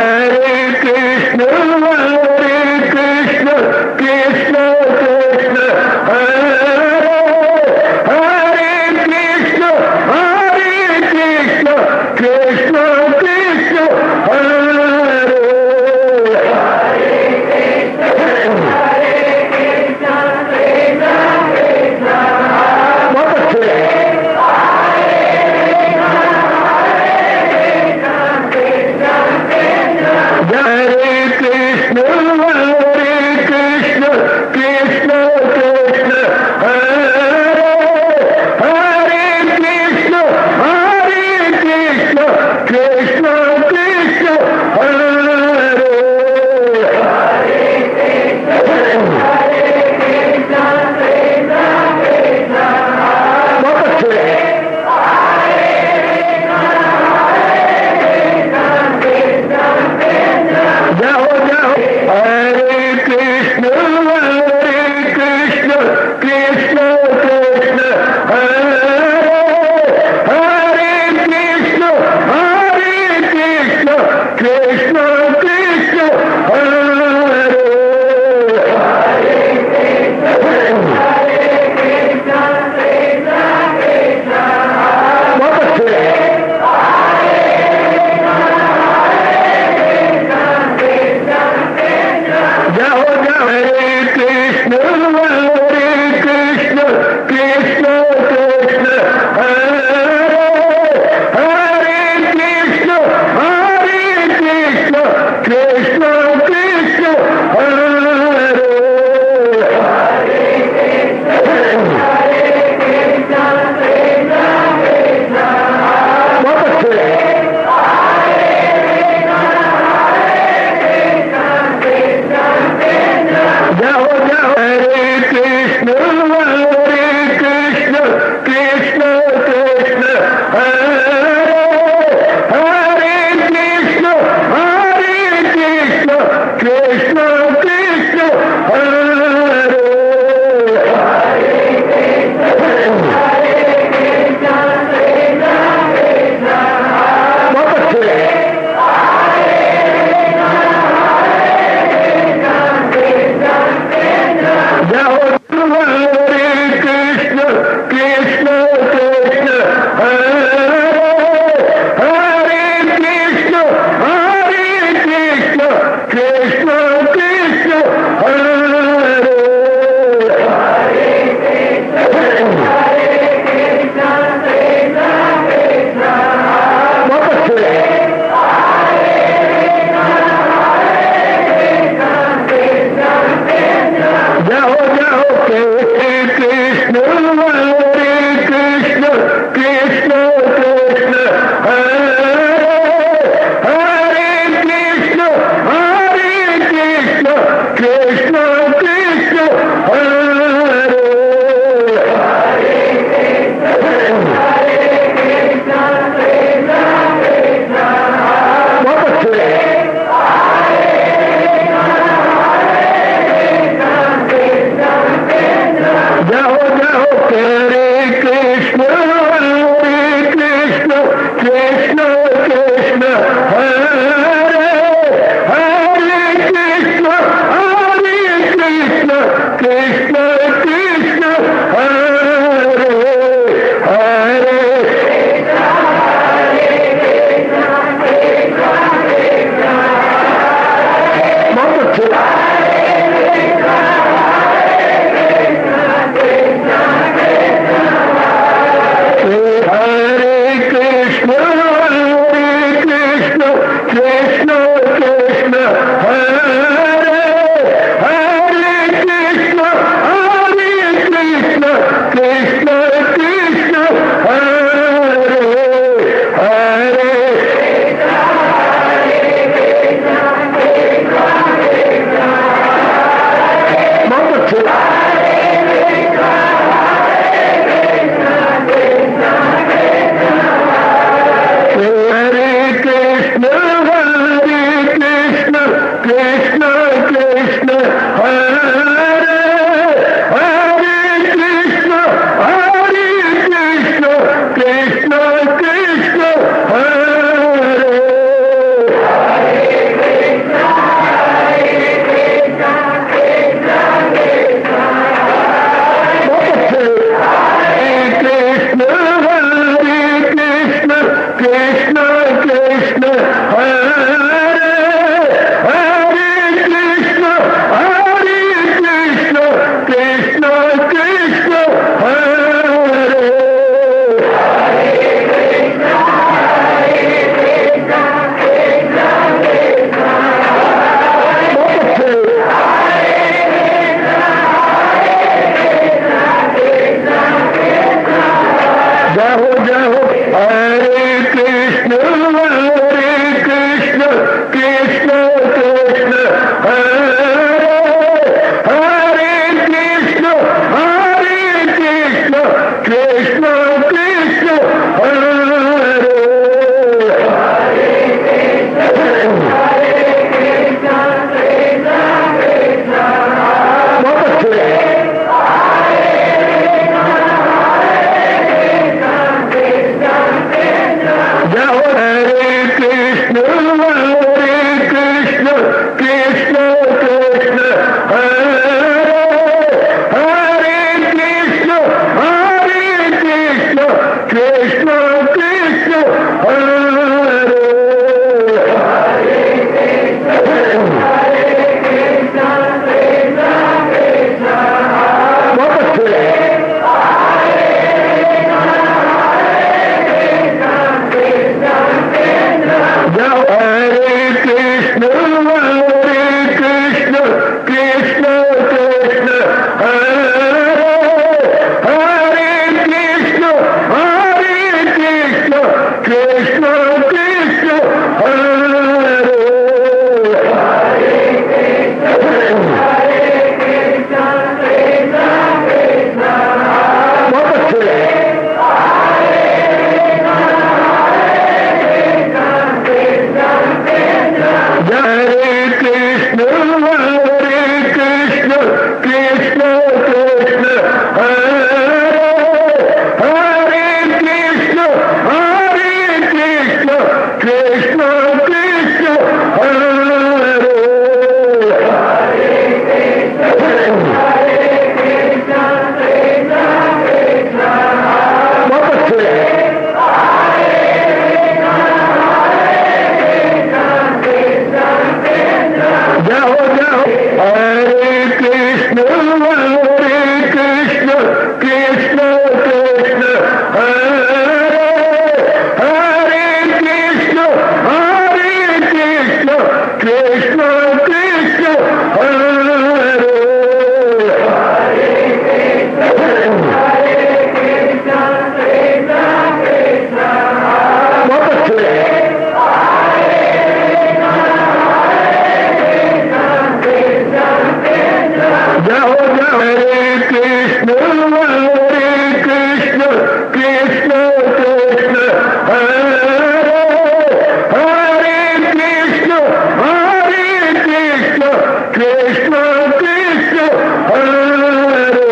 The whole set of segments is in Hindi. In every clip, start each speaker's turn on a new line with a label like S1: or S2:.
S1: Hare Krishna कृष्ण कृष्ण हरे जाओ जाओ हरे कृष्ण कृष्ण कृष्ण हरे हरे कृष्ण कृष्ण कृष्ण हरे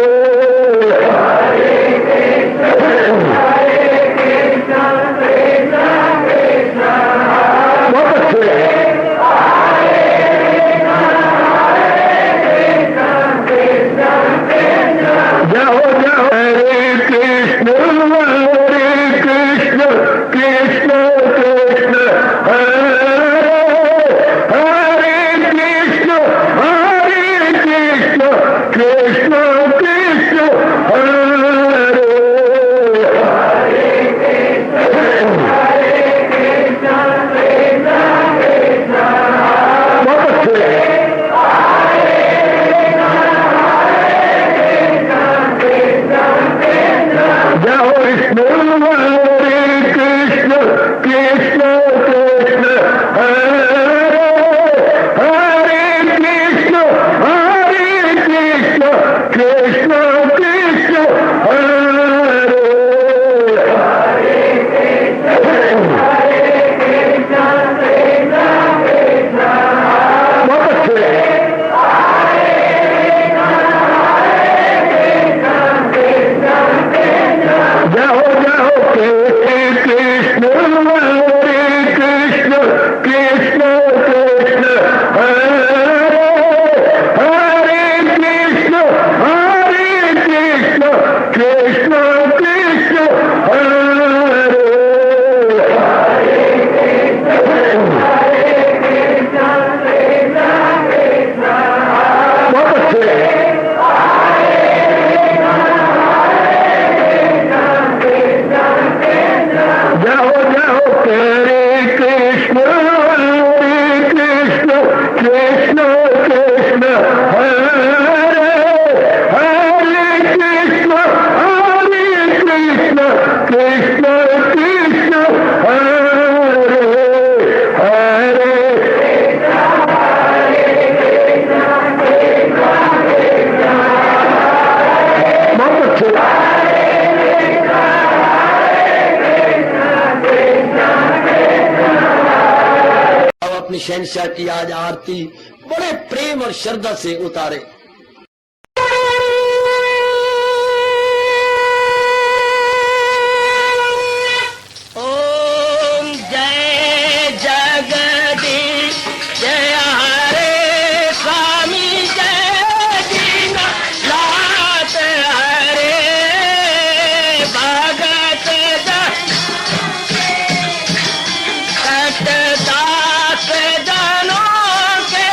S1: बहुत अच्छे जाओ जाओ हरे कृष्ण कृष्ण कृष्ण हरे हरे कृष्ण कृष्ण कृष्ण हरे बहुत अच्छे जाओ विष्णु हरे कृष्ण कृष्ण हरे हरे कृष्ण कृष्ण कृष्ण हरे बहुत अच्छे जाओ जाओ कृष्ण हरे कृष्ण कृष्ण हरे हरे कृष्ण कृष्ण कृष्ण हरे बहुत अच्छे जाओ जाओ हरे कृष्ण कृष्ण हरे हरे कृष्ण कृष्ण कृष्ण हरे हरे बहुत अच्छे
S2: अपनी शहंशाह की आज आरती बड़े प्रेम और श्रद्धा से उतारे। ओम जय जगदीश जय हरे स्वामी जय दीनानाथ हरे भगत दास जनों के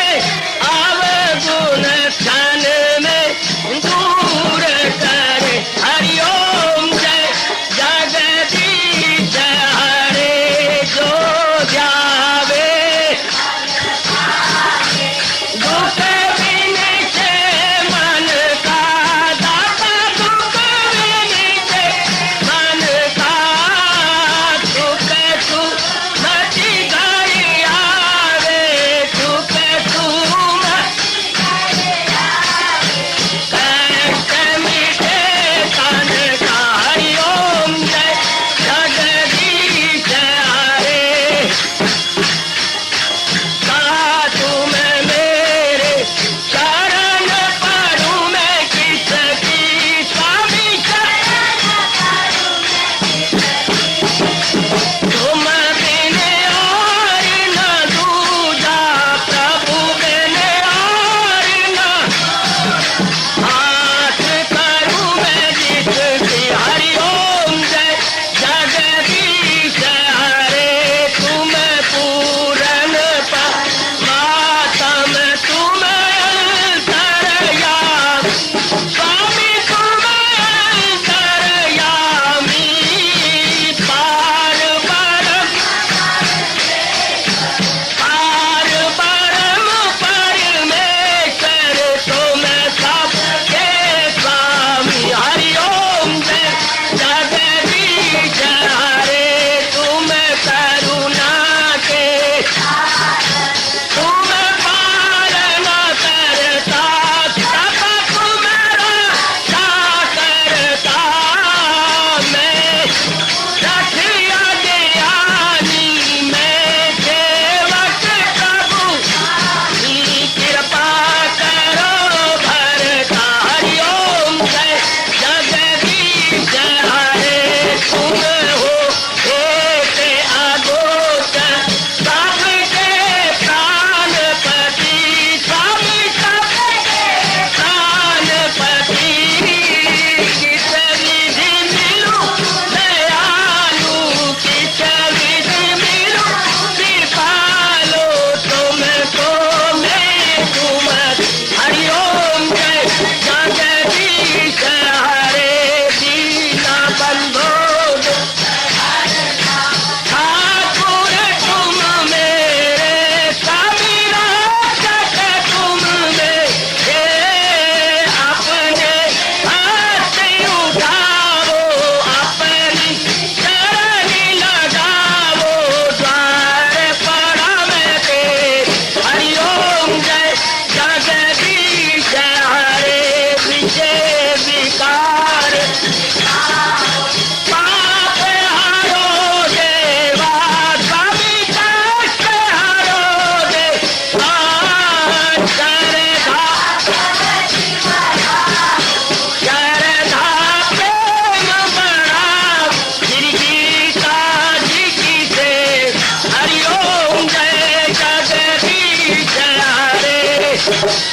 S2: अवगुण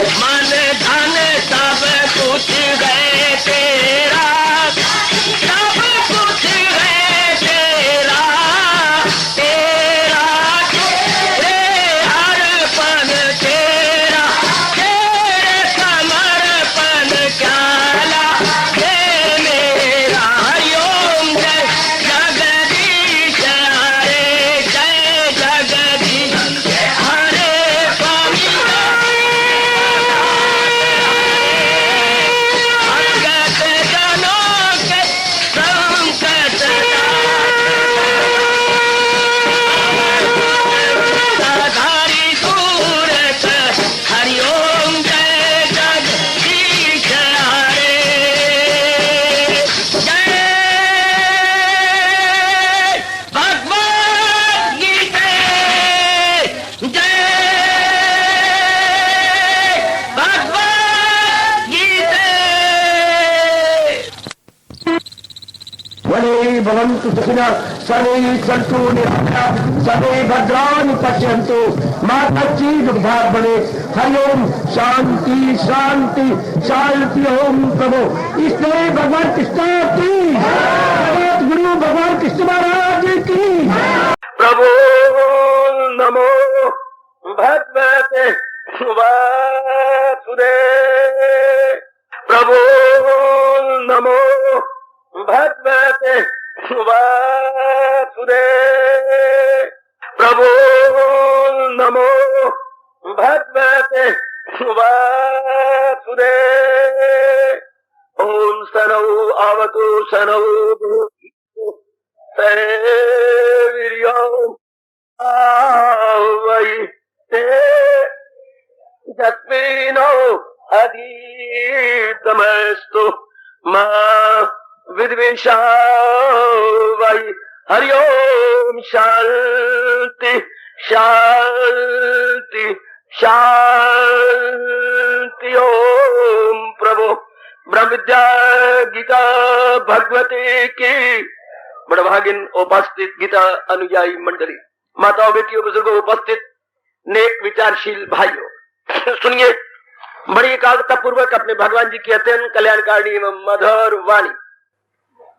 S2: मन धन सब कुछ है तेरा, सब कुछ है तेरा, तेरा तेरे हर पल तेरा, तेरे समर्पण क्या लागे मेरा। हरिओम जय जगदीश हरे, जय जगदीश हरे स्वामी भगत जनों के संकट साधारी दूर कर। हरिओम जय जगदीश हरे, जय भगवद गीता, जय भगवद गीता।
S1: वने भवन्तु सुखिनः सर्वे सन्तु निरामयाः सर्वे भद्राणि पश्यन्तु मा कश्चित् दुर्भाग् भवेत्। हरि ओम शांति शांति शांति। ओम प्रभु इसलिए भगवान कृष्ण की जगत गुरु भगवान कृष्ण महाराज की।
S2: प्रभु नमो भगवते वासुदेव, प्रभु नमो भगवते वासुदेव, प्रभु नमो भगवते वासुदेव। ओम सनौ आवतु सनौ भुनक्तु वीर्यम् आवै तस्मिनो अधीतमस्तु मा विद्विषावै। हरि ओम शांति शांति शांति। ओम प्रभु ब्रह्म विद्या गीता भगवती की बड़भागिन उपस्थित गीता अनुयायी मंडली, माताओं बेटियों बुजुर्गों उपस्थित नेक विचारशील भाइयों, सुनिए बड़ी एकाग्रता पूर्वक अपने भगवान जी की अत्यंत कल्याणकारिणी एवं मधुर वाणी।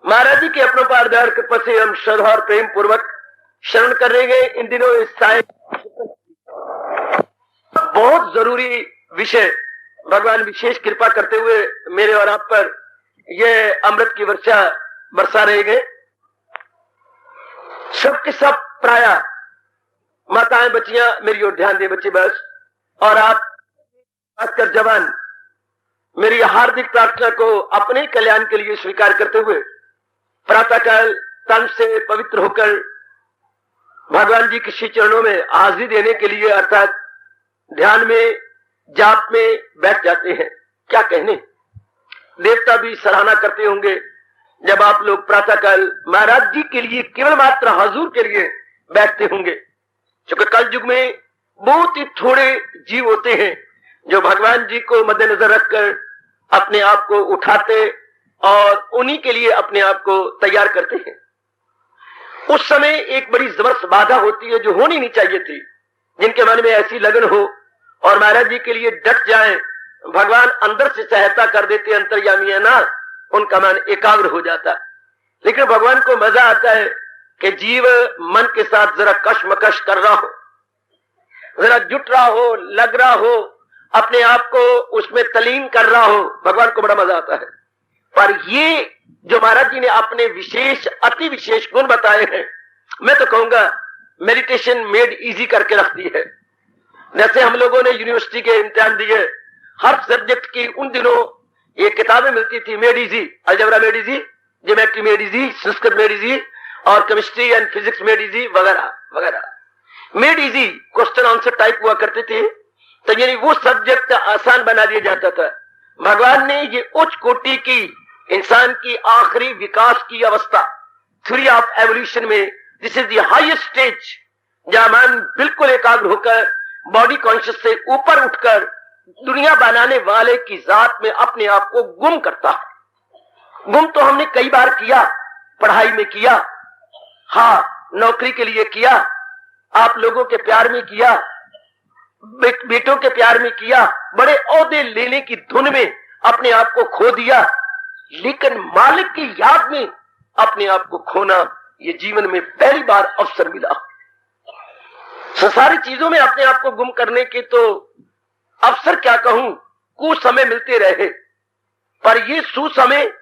S2: महाराज जी के अपनों पर आधार कृपा से हम श्रद्धा और प्रेम पूर्वक शरण करेंगे। इन दिनों इस साय बहुत जरूरी विषय भगवान विशेष कृपा करते हुए मेरे और आप पर यह अमृत की वर्षा बरसा रहेंगे। सबके सब प्राय माताएं बच्चियां मेरी ओर ध्यान दे बच्चे बस, और आप खासकर जवान मेरी हार्दिक प्रार्थना को अपने कल्याण के लिए स्वीकार करते हुए प्रातःकाल तन से पवित्र होकर भगवान जी के श्री चरणों में हाजिरी देने के लिए अर्थात ध्यान में जाप में बैठ जाते हैं। क्या कहने, देवता भी सराहना करते होंगे जब आप लोग प्रातःकाल महाराज जी के लिए केवल मात्र हजूर के लिए बैठते होंगे। क्योंकि कल युग में बहुत ही थोड़े जीव होते हैं जो भगवान जी को मद्देनजर रखकर अपने आप को उठाते और उन्हीं के लिए अपने आप को तैयार करते हैं। उस समय एक बड़ी जबरदस्त बाधा होती है जो होनी नहीं चाहिए थी। जिनके मन में ऐसी लगन हो और महाराज जी के लिए डट जाएं, भगवान अंदर से सहायता कर देते, अंतर्यामी है ना, उनका मन एकाग्र हो जाता। लेकिन भगवान को मजा आता है कि जीव मन के साथ जरा कशमकश कर रहा हो, जरा जुट रहा हो, लग रहा हो, अपने आप को उसमें तलीन कर रहा हो। भगवान को बड़ा मजा आता है। पर ये जो महाराज जी ने अपने विशेष अति विशेष गुण बताए हैं, मैं तो कहूंगा मेडिटेशन मेड इजी करके रखती है। जैसे हम लोगों ने यूनिवर्सिटी के इम्तिहान दिए, हर सब्जेक्ट की उन दिनों ये किताबें मिलती थी, made easy, algebra made easy, geometry made easy, Sanskrit made easy और chemistry and physics made easy वगैरह वगैरह। Made easy question answer type हुआ करते थे, तो यानी वो सब्जेक्ट आसान बना दिया जाता था। भगवान ने ये उच्च कोटि की इंसान की आखिरी विकास की अवस्था, थ्योरी ऑफ एवोल्यूशन में this is the highest stage, जहां मन बिल्कुल एकाग्र होकर बॉडी कॉन्शियस से ऊपर उठकर दुनिया बनाने वाले की जात में अपने आप को गुम करता है। गुम तो हमने कई बार किया, पढ़ाई में किया, हाँ नौकरी के लिए किया, आप लोगों के प्यार में किया, बेटों के प्यार में किया, बड़े ओहदे लेने की धुन में अपने आप को खो दिया, लेकिन मालिक की याद में अपने आप को खोना, ये जीवन में पहली बार अवसर मिला। सारी चीजों में अपने आप को गुम करने के तो अवसर क्या कहूं, कुछ समय मिलते रहे, पर ये सुसमय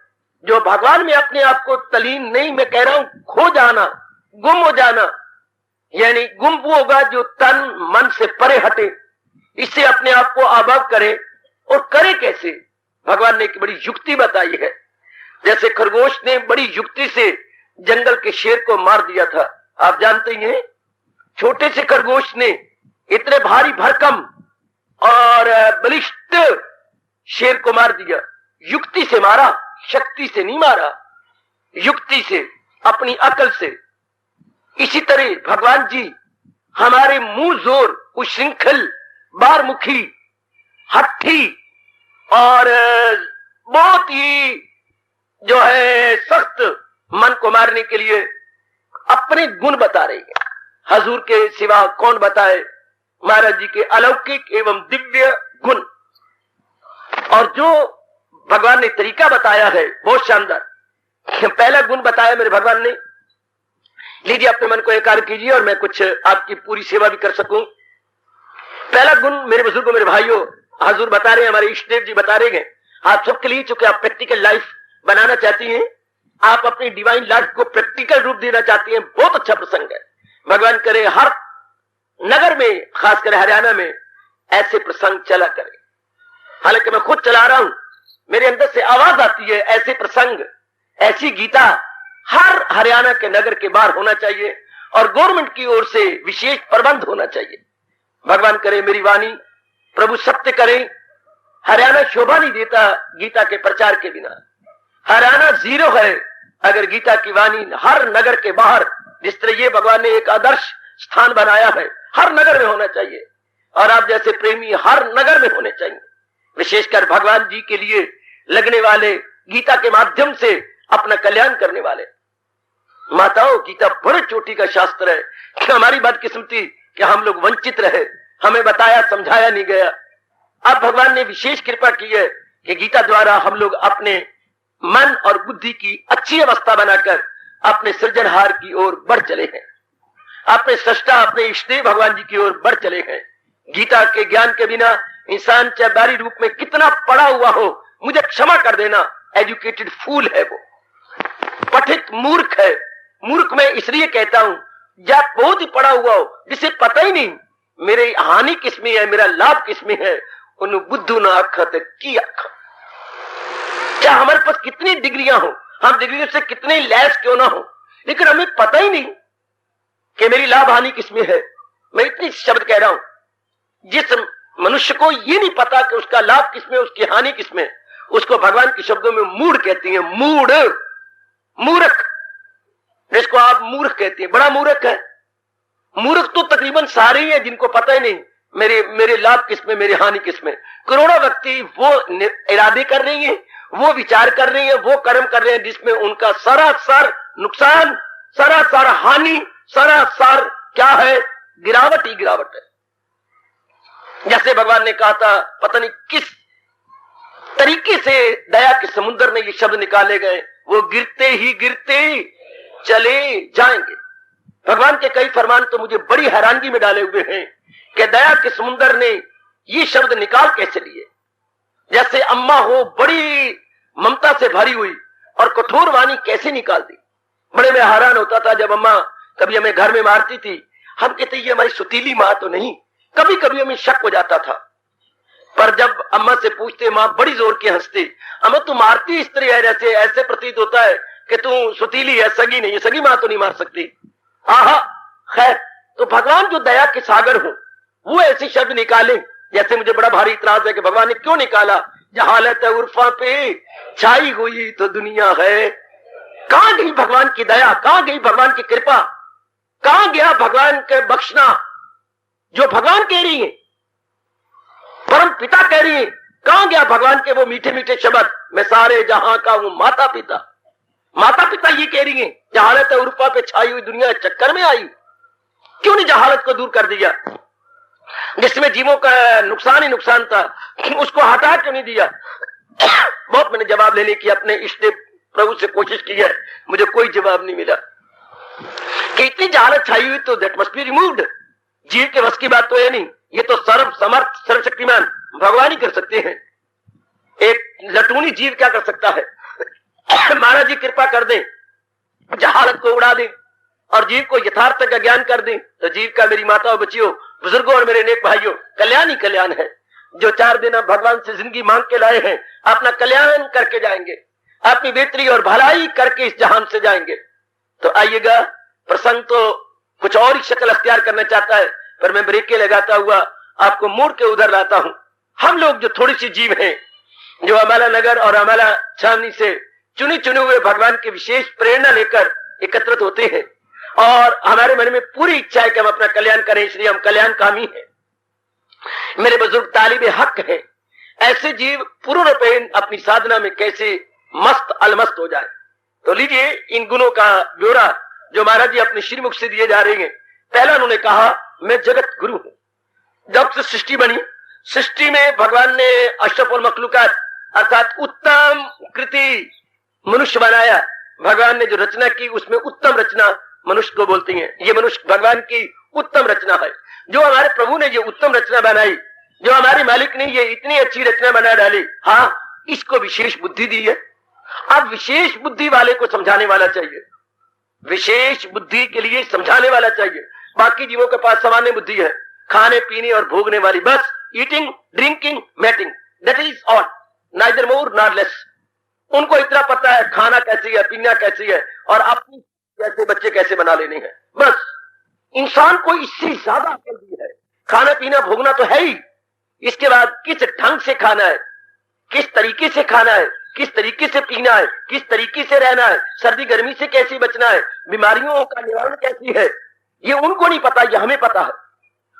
S2: जो भगवान में अपने आप को तलीन नहीं, मैं कह रहा हूं खो जाना, गुम हो जाना, यानी गुम वो होगा जो तन मन से परे हटे, इससे अपने आप को आबाद करे। और करे कैसे? भगवान ने एक बड़ी युक्ति बताई है। जैसे खरगोश ने बड़ी युक्ति से जंगल के शेर को मार दिया था, आप जानते ही हैं, छोटे से खरगोश ने इतने भारी भरकम और बलिष्ठ शेर को मार दिया। युक्ति से मारा, शक्ति से नहीं मारा, युक्ति से, अपनी अकल से। इसी तरह भगवान जी हमारे मुंह जोर, उच्छृंखल, बारमुखी, हट्ठी और बहुत ही जो है सख्त मन को मारने के लिए अपने गुण बता रही है। हजूर के सिवा कौन बताए महाराज जी के अलौकिक एवं दिव्य गुण। और जो भगवान ने तरीका बताया है बहुत शानदार। पहला गुण बताया मेरे भगवान ने, लीजिए अपने मन को एकाग्र कीजिए और मैं कुछ आपकी पूरी सेवा भी कर सकूं। पहला गुण मेरे बुजुर्गों, मेरे भाइयों, हजूर बता रहे हैं, हमारे इष्ट देव जी बता रहे हैं आप सबके लिए, चूंकि आप प्रैक्टिकल लाइफ बनाना चाहती हैं, आप अपनी डिवाइन लाइफ को प्रैक्टिकल रूप देना चाहती हैं, बहुत अच्छा प्रसंग है। भगवान करे हर नगर में, खासकर हरियाणा में ऐसे प्रसंग चला करे। हालांकि मैं खुद चला रहा हूं, मेरे अंदर से आवाज आती है, ऐसे प्रसंग, ऐसी गीता हर हरियाणा के नगर के बाहर होना चाहिए और गवर्नमेंट की ओर से विशेष प्रबंध होना चाहिए। भगवान करे मेरी वाणी प्रभु सत्य करें। हरियाणा शोभा नहीं देता गीता के प्रचार के बिना। हरियाणा जीरो है अगर गीता की वाणी हर नगर के बाहर, जिस तरह ये भगवान ने एक आदर्श स्थान बनाया है, हर नगर में होना चाहिए। और आप जैसे प्रेमी हर नगर में होने चाहिए, विशेषकर भगवान जी के लिए लगने वाले, गीता के माध्यम से अपना कल्याण करने वाले। माताओं, गीता बड़े चोटी का शास्त्र है कि हमारी बदकिस्मती कि हम लोग वंचित रहे, हमें बताया समझाया नहीं गया। अब भगवान ने विशेष कृपा की है कि गीता द्वारा हम लोग अपने मन और बुद्धि की अच्छी अवस्था बनाकर अपने सृजनहार की ओर बढ़ चले हैं, अपने सृष्टा, अपने इष्टदेव भगवान जी की ओर बढ़ चले हैं। गीता के ज्ञान के बिना इंसान चाहे बाहरी रूप में कितना पढ़ा हुआ हो, मुझे क्षमा कर देना, एजुकेटेड फूल है वो, पठित मूर्ख है। मूर्ख मैं इसलिए कहता हूं या बहुत ही पढ़ा हुआ हो, जिसे पता ही नहीं मेरी हानि किसमें है, मेरा लाभ किसमें है, उन बुद्धू ना अखत की अख। चाहे हमारे पास कितनी डिग्रियां हो, हम डिग्रियों से कितने लैस क्यों ना हो, लेकिन हमें पता ही नहीं कि मेरी लाभ हानि किसमें है। मैं इतनी शब्द कह रहा हूं, जिस मनुष्य को ये नहीं पता कि उसका लाभ किसमें, उसकी हानि किसमें, उसको भगवान के शब्दों में मूढ़ कहती है। मूढ़, मूर्ख, जिसको आप मूर्ख कहती है, बड़ा मूर्ख है। मूर्ख तो तकरीबन सारे ही हैं जिनको पता ही नहीं मेरे लाभ किसमें, मेरी हानि किसमें। करोड़ों व्यक्ति वो इरादे कर रही हैं, वो विचार कर रही हैं, वो कर्म कर रहे हैं जिसमें उनका सरासर नुकसान, सरासर हानि, सरासर क्या है, गिरावट ही गिरावट है। जैसे भगवान ने कहा था, पता नहीं किस तरीके से दया के समुद्र में ये शब्द निकाले गए, वो गिरते ही गिरते चले जाएंगे। भगवान के कई फरमान तो मुझे बड़ी हैरानगी में डाले हुए हैं कि दया के समुद्र ने ये शब्द निकाल कैसे लिए। जैसे अम्मा हो बड़ी ममता से भरी हुई और कठोर वाणी कैसे निकाल दी। बड़े में हैरान होता था जब अम्मा कभी हमें घर में मारती थी, हम कहते ये हमारी सुतीली माँ तो नहीं, कभी कभी हमें शक हो जाता था। पर जब अम्मा से पूछते, माँ बड़ी जोर के हंसती, अम्मा तू मारती इस तरह है, जैसे ऐसे प्रतीत होता है कि तू सुतीली है, सगी नहीं है, सगी माँ तो नहीं मार सकती। आहा, खैर, तो भगवान जो दया के सागर हो वो ऐसे शब्द निकाले। जैसे मुझे बड़ा भारी इतराज है कि भगवान ने क्यों निकाला, जहालत है उर्फा पे छाई हुई तो दुनिया है। कहां गई भगवान की दया, कहां गई भगवान की कृपा, कहां गया भगवान के बख्शना जो भगवान कह रही है, परम पिता कह रही है। कहां गया भगवान के वो मीठे मीठे शब्द, मैं सारे जहां का हूं माता पिता। माता पिता ये कह रही है, जहालत है उर्फा पे छाई हुई दुनिया चक्कर में आई। क्यों नहीं जहालत को दूर कर दिया। जिसमें जीवों का नुकसान ही नुकसान था, उसको हटा क्यों नहीं दिया? बहुत मैंने जवाब लेने की अपने इष्ट प्रभु से कोशिश की है, मुझे कोई जवाब नहीं मिला कि इतनी जहालत छाई हुई तो दैट मस्ट बी रिमूव्ड। जीव के बस की बात तो है नहीं, ये तो सर्व समर्थ सर्वशक्तिमान भगवान ही कर सकते हैं। एक लटूनी जीव क्या कर सकता है? महाराज जी कृपा कर दे, जहालत को उड़ा दे और जीव को यथार्थ का ज्ञान कर दे, तो जीव का मेरी माताओं, बच्चियों, बुजुर्गों और मेरे नेक भाइयों कल्याण ही कल्याण है। जो 4 दिन आप भगवान से जिंदगी मांग के लाए हैं, अपना कल्याण करके जाएंगे, अपनी बेहतरी और भलाई करके इस जहान से जाएंगे। तो आइएगा, प्रसंग तो कुछ और ही शक्ल अख्तियार करना चाहता है, पर मैं ब्रेके लगाता हुआ आपको मोड़ के उधर लाता हूं। हम लोग जो थोड़ी सी जीव हैं, जो अमाला नगर और अमाला छावनी से चुने हुए भगवान की विशेष प्रेरणा लेकर एकत्रित होते हैं और हमारे मन में पूरी इच्छा है कि हम अपना कल्याण करें, इसलिए हम कल्याणकामी हैं। मेरे बुजुर्ग तालिबे हक हैं। ऐसे जीव पूर्ण रूपेण अपनी साधना में कैसे मस्त अलमस्त हो जाए। तो लीजिए इन गुणों का ब्यौरा जो महाराज जी अपने श्रीमुख से दिए जा रहे हैं। पहला उन्होंने कहा, मैं जगत गुरु हूं। जब से सृष्टि बनी, सृष्टि में भगवान ने अशरफुल मखलूकात अर्थात उत्तम कृति मनुष्य बनाया। भगवान ने जो रचना की उसमें उत्तम रचना मनुष्य को बोलती है। ये मनुष्य भगवान की उत्तम रचना है। जो हमारे प्रभु ने ये उत्तम रचना बनाई, जो हमारे मालिक ने ये इतनी अच्छी रचना बना डाली, हाँ, इसको विशेष बुद्धि दी है। अब विशेष बुद्धि वाले को समझाने वाला चाहिए, विशेष बुद्धि के लिए समझाने वाला चाहिए। बाकी जीवों के पास सामान्य बुद्धि है, खाने पीने और भोगने वाली, बस eating, drinking, mating, that is all, neither more nor less. उनको इतना पता है खाना कैसी है, पीना कैसी है और अपनी कैसे बच्चे कैसे बना लेने हैं, बस। इंसान को इससे ज्यादा अकल दी है। खाना पीना भोगना तो है ही, इसके बाद किस ढंग से खाना है, किस तरीके से खाना है, किस तरीके से पीना है, किस तरीके से रहना है, सर्दी गर्मी से कैसे बचना है, बीमारियों का निवारण कैसी है, ये उनको नहीं पता, ये हमें पता है।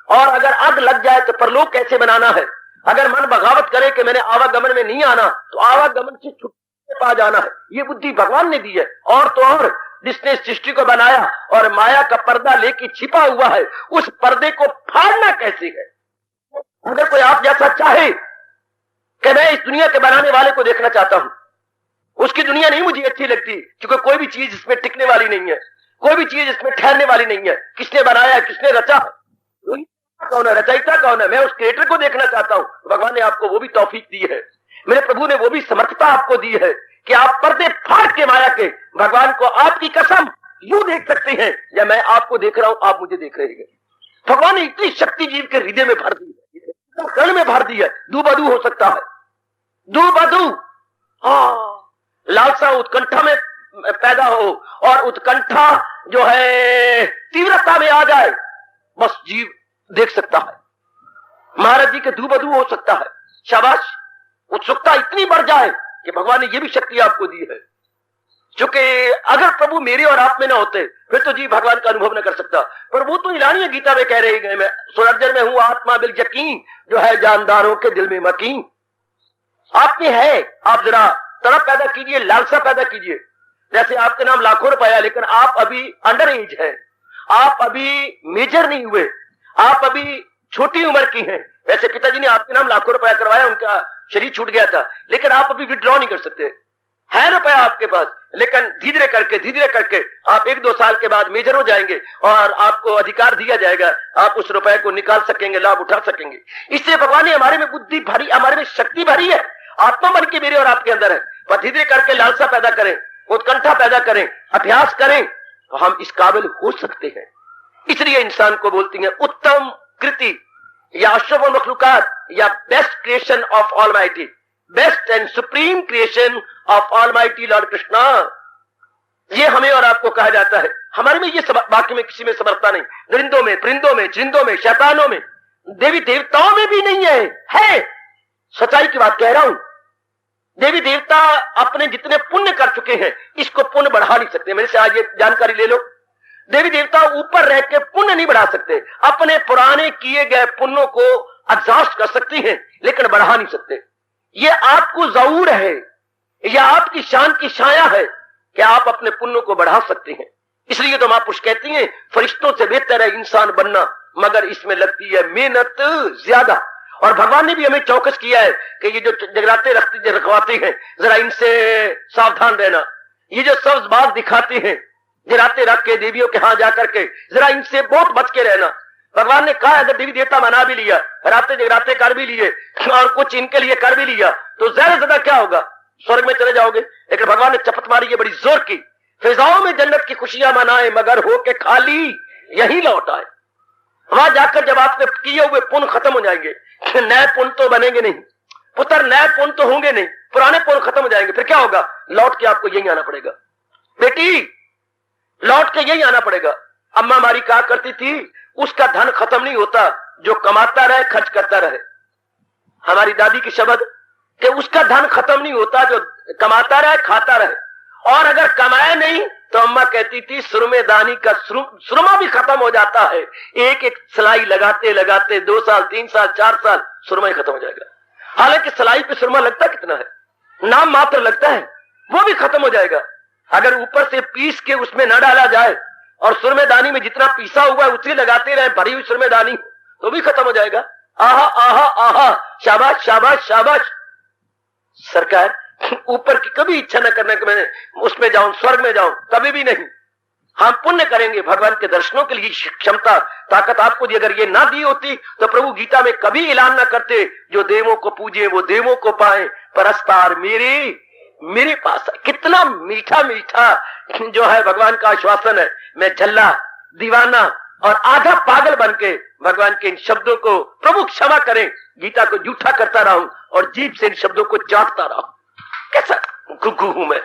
S2: और अगर आग लग जाए तो परलोक कैसे बनाना है। अगर मन बगावत करे कि मैंने आवागमन में नहीं आना, तो आवागमन से छुट्टी पा जाना है। ये बुद्धि भगवान ने दी है। और तो और जिसने सृष्टि को बनाया और माया का पर्दा लेके छिपा हुआ है, उस पर्दे को फाड़ना कैसे है। अगर कोई आप जैसा चाहे कि मैं इस दुनिया के बनाने वाले को देखना चाहता हूं, उसकी दुनिया नहीं मुझे अच्छी लगती, क्योंकि कोई भी चीज इसमें टिकने वाली नहीं है, कोई भी चीज इसमें ठहरने वाली नहीं है। किसने बनाया, किसने रचा, कौन है, रचयिता कौन है, मैं उस क्रिएटर को देखना चाहता हूं। भगवान ने आपको वो भी तौफीक दी है, मेरे प्रभु ने वो भी समर्थता आपको दी है कि आप पर्दे फाड़ के माया के भगवान को आपकी कसम यूं देख सकते हैं, या मैं आपको देख रहा हूं, आप मुझे देख रहे हैं। भगवान ने इतनी शक्ति जीव के हृदय में भर दी है, कण में भर दी है। दूबदू हो सकता है, दूबदू, लालसा उत्कंठा में पैदा हो और उत्कंठा जो है तीव्रता में आ जाए, बस जीव देख सकता है। महाराज जी के दूबदू हो सकता है, शाबाश। उत्सुकता इतनी बढ़ जाए कि भगवान ने यह भी शक्ति आपको दी है। क्योंकि अगर प्रभु मेरे और आप में ना होते, फिर तो जी भगवान का अनुभव न कर सकता। पर वो तो इलानी गीता में कह रहे हैं, मैं सुरजर में हूं आत्मा बिल यकीन, जो है जानदारों के दिल में मकीन। आप में है, आप जरा तड़प पैदा कीजिए, लालसा पैदा कीजिए। जैसे आपके नाम लाखों रुपया, लेकिन आप अभी अंडर एज है, आप अभी मेजर नहीं हुए, आप अभी छोटी उम्र की हैं। वैसे पिताजी ने आपके नाम लाखों रुपया करवाया, उनका शरीर छूट गया था, लेकिन आप अभी विड्रॉ नहीं कर सकते। है रुपया आपके पास, लेकिन धीरे करके आप 1-2 साल के बाद मेजर हो जाएंगे और आपको अधिकार दिया जाएगा, आप उस रुपए को निकाल सकेंगे, लाभ उठा सकेंगे। इसलिए भगवान ने हमारे में बुद्धि भरी, हमारे में शक्ति भरी है, आत्मा बन के मेरे और आपके अंदर है। पर धीरे करके लालसा पैदा करें, उत्कंठा पैदा करें, अभ्यास करें, तो हम इस काबिल हो सकते हैं। इसलिए इंसान को बोलती है उत्तम कृति या अशरफुल मखलूकात या best creation of almighty, best and supreme creation of almighty Lord Krishna. ये हमें और आपको कहा जाता है। हमारे में ये बाकी में किसी में समर्थता नहीं, दरिंदों में, परिंदों में, जिंदों में, शैतानों में, देवी देवताओं में भी नहीं है। सच्चाई की बात कह रहा हूं। देवी देवता अपने जितने पुण्य कर चुके हैं, इसको पुण्य बढ़ा नहीं सकते। मेरे से आज ये जानकारी ले लो, देवी देवता ऊपर रह के पुण्य नहीं बढ़ा सकते। अपने पुराने किए गए पुण्यों को एग्जॉस्ट कर सकती हैं, लेकिन बढ़ा नहीं सकते। ये आपको जरूर है, यह आपकी शान की छाया है कि आप अपने पुण्यों को बढ़ा सकते हैं। इसलिए तो महापुरुष कहती हैं, फरिश्तों से बेहतर है इंसान बनना मगर इसमें लगती है मेहनत ज्यादा। और भगवान ने भी हमें चौकस किया है कि ये जो जगराते रखवाते हैं, जरा इनसे सावधान रहना। ये जो सब्ज बाग दिखाते हैं जगराते रख के देवियों के हाथ जाकर के, जरा इनसे बहुत बच के रहना। भगवान ने कहा अगर देवी देवता मना भी लिया, राते जगराते कर भी लिए और कुछ इनके लिए कर भी लिया, तो ज्यादा ज्यादा क्या होगा, स्वर्ग में चले जाओगे। लेकिन भगवान ने चपत मारी है बड़ी जोर की, फिजाओं में जन्नत की खुशियां मनाए मगर हो के खाली यही लौट आए। वहां जाकर जब आपके किए हुए पुण्य खत्म हो जाएंगे, नए पुण्य तो बनेंगे नहीं, पुत्र नए पुण्य तो होंगे नहीं, पुराने पुण्य खत्म हो जाएंगे, फिर क्या होगा, लौट के आपको यही आना पड़ेगा। बेटी लौट के यही आना पड़ेगा। अम्मा हमारी कहा करती थी उसका धन खत्म नहीं होता जो कमाता रहे खर्च करता रहे। हमारी दादी की शब्द कि उसका धन खत्म नहीं होता जो कमाता रहे खाता रहे। और अगर कमाए नहीं तो अम्मा कहती थी सुरमेदानी का सुरमा भी खत्म हो जाता है। एक एक सिलाई लगाते लगाते 2 साल 3 साल 4 साल सुरमा ही खत्म हो जाएगा। हालांकि सिलाई पे सुरमा लगता कितना है, नाम मात्र लगता है, वो भी खत्म हो जाएगा। अगर ऊपर से पीस के उसमें न डाला जाए और सुरमेदानी में जितना पीसा हुआ है उसी लगाते रहे भरी हुई सुरमेदानी, तो भी खत्म हो जाएगा। आहा आहा आहा, शाबाश शाबाश शाबाश। सरकार ऊपर की कभी इच्छा न करने कि मैं उसमें जाऊं, स्वर्ग में जाऊं, कभी भी नहीं। हम पुण्य करेंगे, भगवान के दर्शनों के लिए क्षमता ताकत आपको दी अगर ये ना दी होती तो प्रभु गीता में कभी ऐलान ना करते जो देवों को पूजे वो देवों को पाए, परस्तार मेरे पास है। कितना मीठा मीठा जो है भगवान का आश्वासन है। मैं झल्ला दीवाना और आधा पागल बन के भगवान के इन शब्दों को, प्रभु क्षमा करें, गीता को झूठा करता रहूं और जीभ से इन शब्दों को चाटता रहूं। कैसा गुग्गू हूं मैं,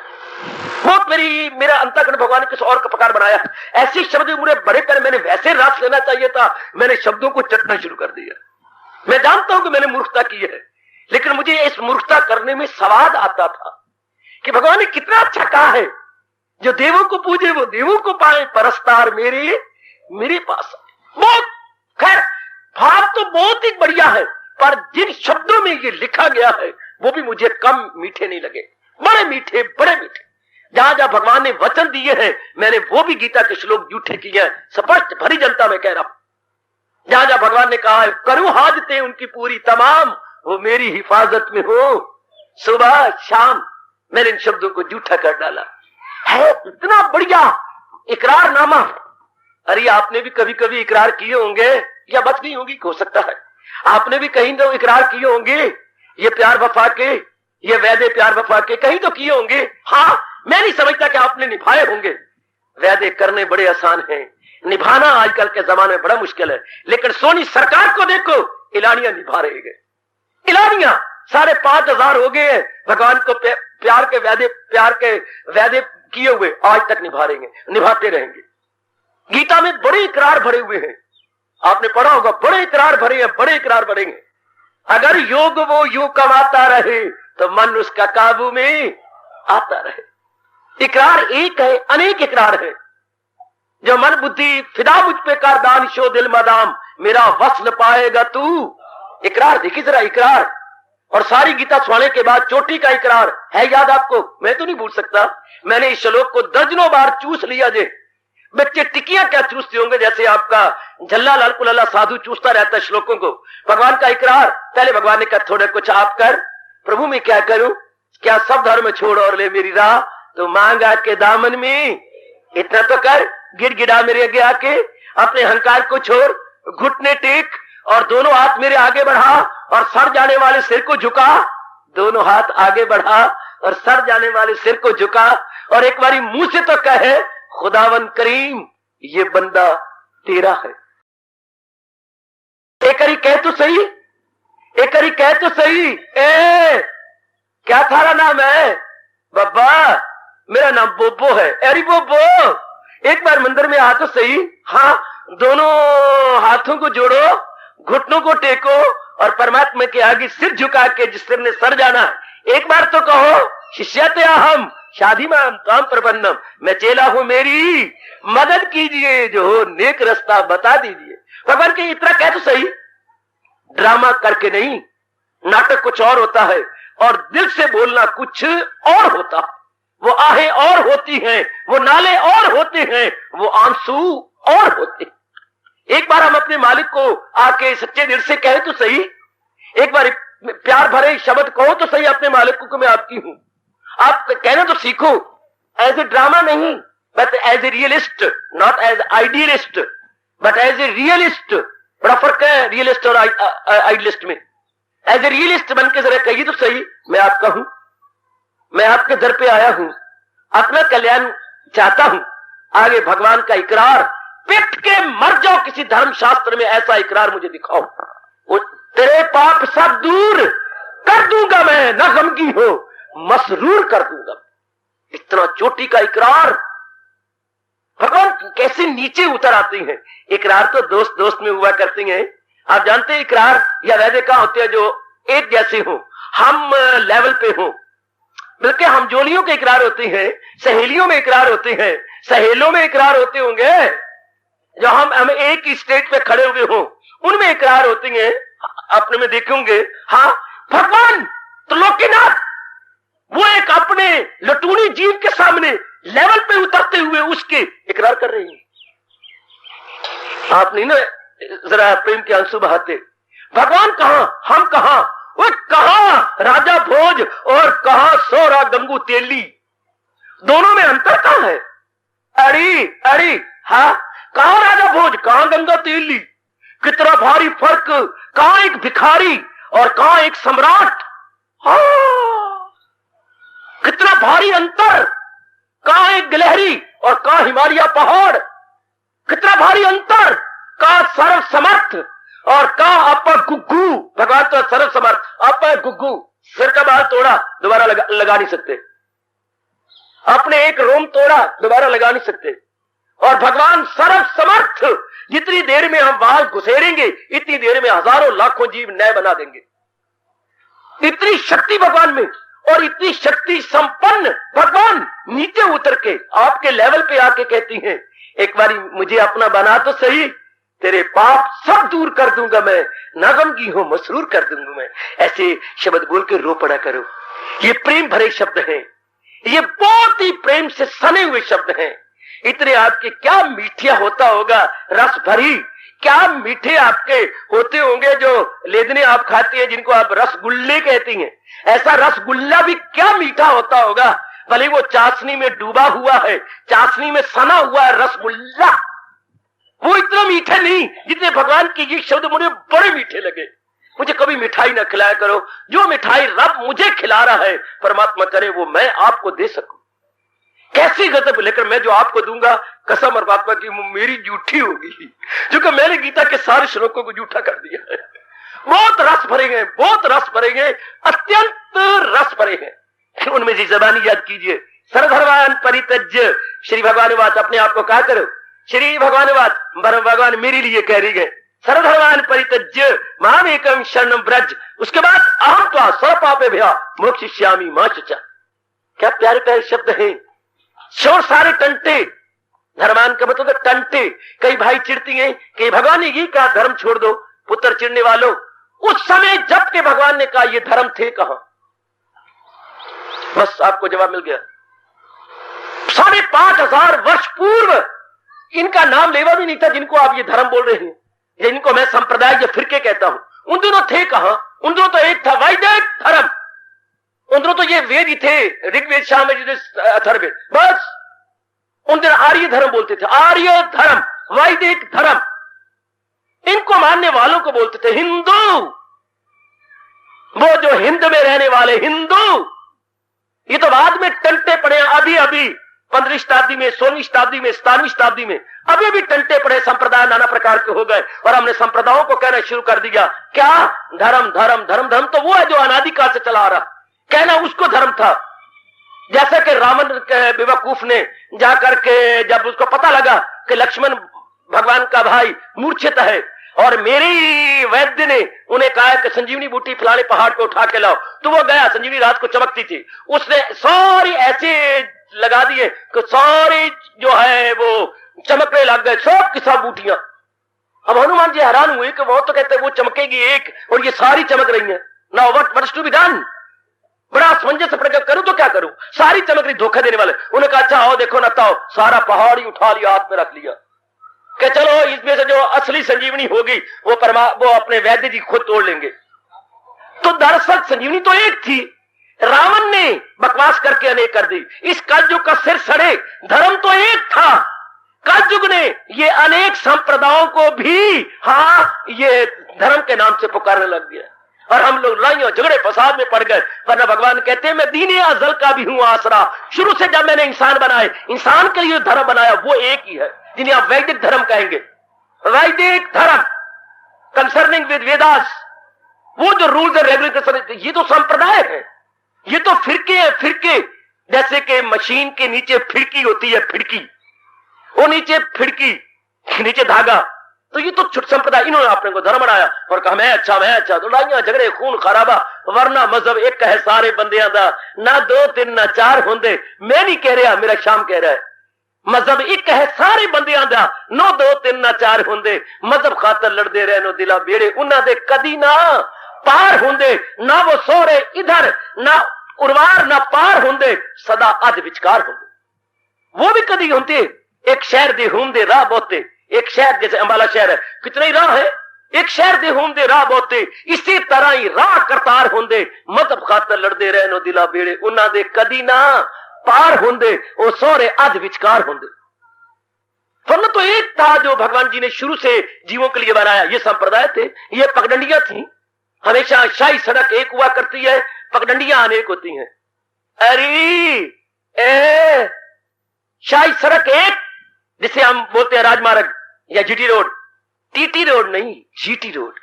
S2: बहुत मेरा अंतःकरण भगवान ने किस और का प्रकार बनाया। ऐसे शब्द मुझे बड़े कर मैंने वैसे रस लेना चाहिए था, मैंने शब्दों को चटना शुरू कर दिया। मैं जानता हूं कि मैंने मूर्खता की है, लेकिन मुझे इस मूर्खता करने में स्वाद आता था कि भगवान ने कितना अच्छा कहा है, जो देवों को पूजे वो देवों को पाए, परस्तार मेरे पास है। बहुत खैर भाव तो बहुत ही बढ़िया है, पर जिन शब्दों में ये लिखा गया है वो भी मुझे कम मीठे नहीं लगे, बड़े मीठे बड़े मीठे। जहां जहां भगवान ने वचन दिए हैं मैंने वो भी गीता के श्लोक झूठे किए हैं, स्पष्ट भरी जनता में कह रहा हूं। जहां जहां भगवान ने कहा है करूं हाजतें उनकी पूरी तमाम, वो मेरी हिफाजत में हो सुबह शाम, मैंने इन शब्दों को झूठा कर डाला है। इतना बढ़िया इकरारनामा। अरे आपने भी कभी कभी इकरार किए होंगे या बच गई होंगी, हो सकता है आपने भी कहीं तो इकरार किए होंगे, ये प्यार वफा के, ये वादे प्यार वफा के कहीं तो किए होंगे। हाँ, मैं नहीं समझता कि आपने निभाए होंगे। वादे करने बड़े आसान हैं, निभाना आजकल के जमाने में बड़ा मुश्किल है। लेकिन सोनी सरकार को देखो, इलानियां निभा रहे हैं। इलानियां 5,500 हो गए हैं भगवान को प्यार के वादे किए हुए, आज तक निभा रहे हैं, निभाते रहेंगे। गीता में बड़े इकरार भरे हुए हैं, आपने पढ़ा होगा, बड़े इकरार भरे हैं, बड़े इकरार भरेंगे। अगर योग वो यूं कमाता रहे तो मन उसका काबू में आता रहे। इकरार एक है, अनेक इकरार है। जो मन बुद्धि फिदा मुझ पे कर दान शो दिल मदाम, मेरा वस्ल पाएगा तू। इकरार देखिए जरा, इकरार। और सारी गीता सुनाने के बाद चोटी का इकरार है, याद आपको? मैं तो नहीं भूल सकता, मैंने इस श्लोक को दर्जनों बार चूस लिया। जे बच्चे टिकियां क्या चूसते होंगे, जैसे आपका झल्ला लाल कुलाला साधु चूसता रहता है श्लोकों को। भगवान का इकरार, पहले भगवान ने कहा थोड़ा कुछ आप कर, प्रभु मैं क्या करूं, क्या सब धर्म छोड़ और ले मेरी राह, तो मांगा के दामन में इतना तो कर, गिड़गिड़ा मेरे आगे आके, अपने अहंकार को छोड़, घुटने टेक और दोनों हाथ मेरे आगे बढ़ा और सर जाने वाले सिर को झुका। दोनों हाथ आगे बढ़ा और सर जाने वाले सिर को झुका और एक बारी मुंह से तो कहे खुदावन करीम ये बंदा तेरा है। एक बारी कह तो सही, एक बारी कह तो सही। क्या थारा नाम है? बाबा मेरा नाम बोबो है। अरे बोबो एक बार मंदिर में आ तो सही। हाँ, दोनों हाथों को जोड़ो, घुटनों को टेको और परमात्मा के आगे सिर झुका के जिस सिर ने सर जाना, एक बार तो कहो शिष्यते अहम शादी में काम प्रबंधम, मैं चेला हूं, मेरी मदद कीजिए, जो हो नेक रास्ता बता दीजिए। भगवान के इतना कह तो सही। ड्रामा करके नहीं, नाटक कुछ और होता है और दिल से बोलना कुछ और होता है। वो आहें और होती हैं, वो नाले और होते हैं, वो आंसू और होते हैं। एक बार हम अपने मालिक को आके सच्चे दिल से कहें तो सही, एक बार प्यार भरे शब्द कहो तो सही अपने मालिक को कि मैं आपकी हूं। आप कहना तो सीखो, एज ए ड्रामा नहीं, but as a realist, not as idealist but as a realist. बड़ा फर्क है रियलिस्ट और आइडियलिस्ट में। एज ए रियलिस्ट बन के जरा कहिए तो सही, मैं आपका हूं, मैं आपके दर पे आया हूं, अपना कल्याण चाहता हूं। आगे भगवान का इकरार, पिट के मर जाओ किसी धर्म शास्त्र में ऐसा इकरार मुझे दिखाओ। तेरे पाप सब दूर कर दूंगा मैं, न गमगी हो मसरूर कर दूंगा। इतना चोटी का इकरार, भगवान कैसे नीचे उतर आती हैं। इकरार तो दोस्त दोस्त में हुआ करती हैं। आप जानते हैं इकरार या वादे कहां होते हैं जो एक जैसे हो, हम लेवल पे हो। बल्कि हम जोलियों के इकरार होते हैं, सहेलियों में इकरार होते हैं, सहेलों में इकरार होते होंगे जो हम एक ही स्टेज पे खड़े हुए हो, उनमें इकरार होती हैं। अपने में देखेंगे, हाँ भगवान त्रिलोकीनाथ वो एक अपने लटूनी जीव के सामने लेवल पे उतरते हुए उसके इकरार कर रही है। आप नहीं ना जरा प्रेम के आंसू बहाते। भगवान कहां, हम कहां, वो कहां राजा भोज और कहां सोरा गंगू तेली, दोनों में अंतर कहां है? अड़ी अड़ी, हाँ कहां राजा भोज, कहां गंगा तेली, कितना भारी फर्क, कहां एक भिखारी और कहां एक सम्राट। हाँ कितना भारी अंतर, कहां एक गिलहरी और कहां हिमालय पहाड़, कितना भारी अंतर, कहां सर्व समर्थ और कहां अपा गुग्गू। भगवान तो सर्व समर्थ, अपा गुग्गू, सिर का बाल तोड़ा दोबारा लगा नहीं सकते, अपने एक रोम तोड़ा दोबारा लगा नहीं सकते। और भगवान सर्व समर्थ, जितनी देर में हम बाल घुसेरेंगे इतनी देर में हजारों लाखों जीव नए बना देंगे। इतनी शक्ति भगवान में, और इतनी शक्ति संपन्न भगवान नीचे उतर के आपके लेवल पे आके कहती हैं, एक बारी मुझे अपना बना तो सही, तेरे पाप सब दूर कर दूंगा मैं, ना गमगी हो मसरूर कर दूंगा मैं। ऐसे शब्द बोल के रो पड़ा करो। ये प्रेम भरे शब्द हैं, ये बहुत ही प्रेम से सने हुए शब्द हैं। इतने आपके क्या मीठिया होता होगा, रस भरी, क्या मीठे आपके होते होंगे जो लेदने आप खाती हैं, जिनको आप रसगुल्ले कहती हैं। ऐसा रसगुल्ला भी क्या मीठा होता होगा, भले वो चाशनी में डूबा हुआ है, चाशनी में सना हुआ है रसगुल्ला, वो इतना मीठा नहीं जितने भगवान के ये शब्द मुझे बड़े मीठे लगे। मुझे कभी मिठाई ना खिलाया करो, जो मिठाई रब मुझे खिला रहा है परमात्मा करे वो मैं आपको दे सकूं। कैसी गजब, लेकर मैं जो आपको दूंगा कसम और परमात्मा की मेरी झूठी होगी, क्योंकि मैंने गीता के सारे श्लोकों को झूठा कर दिया है। बहुत रस भरे हैं, बहुत रस भरे हैं, अत्यंत रस भरे हैं। उनमें से जबानी याद कीजिए, सर्वधर्मान परित्यज्य श्री भगवान बात, अपने आप को कहा करो श्री भगवान बात, भगवान मेरे लिए कह रही है, सर्वधर्मान परित्यज्य माम एकम शरणम ब्रज। उसके बाद अहम त्वा सर्वपापे भया मोक्षयिष्यामि मा शुचा। क्या प्यारे प्यारे शब्द हैं। शोर सारे टंटे, धर्मान का मतलब टंटे। कई भाई चिढ़ती हैं कि भगवान ने ये कहा धर्म छोड़ दो, पुत्र चिढ़ने वालों, उस समय जब के भगवान ने कहा ये धर्म थे कहां? बस आपको जवाब मिल गया। 5,500 वर्ष पूर्व इनका नाम लेवा भी नहीं था जिनको आप ये धर्म बोल रहे हैं, जिनको मैं संप्रदाय या फिरके कहता हूं। उन दोनों थे कहां? उन दोनों तो एक था वैदिक धर्म, उन दोनों तो ये वेद ही थे, ऋग्वेद सामवेद अथर्ववेद, बस उन दिन आर्य धर्म बोलते थे, आर्य धर्म, वैदिक धर्म। इनको मानने वालों को बोलते थे हिंदू। वो जो हिंद में रहने वाले हिंदू, ये तो बाद में टंटे पड़े, अभी अभी 15वीं शताब्दी में, 16वीं शताब्दी में, 17वीं शताब्दी में अभी अभी टंटे पड़े, संप्रदाय नाना प्रकार के हो गए और हमने संप्रदायों को कहना शुरू कर दिया। क्या धर्म धर्म धर्म? धर्म तो वो है जो अनादिकाल से चला आ रहा, कहना उसको धर्म था। जैसे कि रावण के बेवकूफ ने जाकर के जब उसको पता लगा कि लक्ष्मण भगवान का भाई मूर्छित है और मेरी वैद्य ने उन्हें कहा कि संजीवनी बूटी फलाने पहाड़ पे उठा के लाओ, तो वो गया, संजीवनी रात को चमकती थी, उसने सारी ऐसे लगा दिए कि सारी जो है वो चमकने लग गए, सब की सब बूटियां। अब हनुमान जी हैरान हुए कि वो तो कहते हैं वो चमकेगी एक और ये सारी चमक रही है। Now what is to be done? बड़ा असमंजस प्रकट करूं तो क्या करूं, सारी चमक रही, धोखा देने वाले। उन्हें कहा अच्छा आओ देखो ना, ताओ सारा पहाड़ ही उठा लिया, हाथ में रख लिया, कि चलो इसमें से जो असली संजीवनी होगी वो अपने वैद्य जी खुद तोड़ लेंगे। तो दरअसल संजीवनी तो एक थी, रावण ने बकवास करके अनेक कर दी। इस कलयुग का सिर सड़े, धर्म तो एक था, कलयुग ने ये अनेक संप्रदायों को भी ये धर्म के नाम से पुकारने लग गया और हम लोग लड़ाइयों झगड़े फसाद में पड़ गए। वरना भगवान कहते हैं मैं दीने अज़ल का भी हूं आसरा। शुरू से जब मैंने इंसान बनाए, इंसान के लिए धर्म बनाया वो एक ही है, जिन्हें आप वैदिक धर्म कहेंगे। वैदिक धर्म कंसर्निंग विद वेदास, वो जो रूल्स एंड रेगुलेशन, ये तो संप्रदाय है, ये तो फिरके है। फिरके जैसे कि मशीन के नीचे फिरकी होती है, फिरकी, वो नीचे फिरकी, नीचे धागा, तो ये तो छुट संप्रदाय। इन्होंने अपने को धर्म बनाया और कहा मैं अच्छा मैं अच्छा। तो लड़ाइयां झगड़े खून खराबा। वरना मजहब एक है सारे बंदियां दा, ना 2 3 ना 4 होंगे। मैं नहीं कह रहा, मेरा शाम कह रहा है, मजहब एक है सारे बंदियां दा, नो 2 3 ना 4 होंगे। मजहब खातर लड़ते रहे नो दिला बेड़े, उन्हां दे कदी ना पार होंगे। ना वो सोरे इधर ना उर्वार ना पार होंगे, सदा अध विचकार होंगे। वो भी कदी होंगे। एक शहर दे होंगे राह बोते, एक शहर जैसे अंबाला शहर है, कितना ही राह है, एक शहर दे होंगे राह बोते, इसी तरह ही राह करतार होंगे। मजहब खातर लड़ते रहे नो दिला बेड़े, उन्हां दे कदी ना पार होंगे, वो सोरे अध विचकार होंगे। वरना तो एक था जो भगवान जी ने शुरू से जीवों के लिए बनाया। ये संप्रदाय थे, ये पगडंडियां थी। हमेशा शाही सड़क एक हुआ करती है, पगडंडियां अनेक होती हैं। अरे शाही सड़क एक, जिसे हम बोलते हैं राजमार्ग या जीटी रोड, टीटी रोड नहीं, जीटी रोड।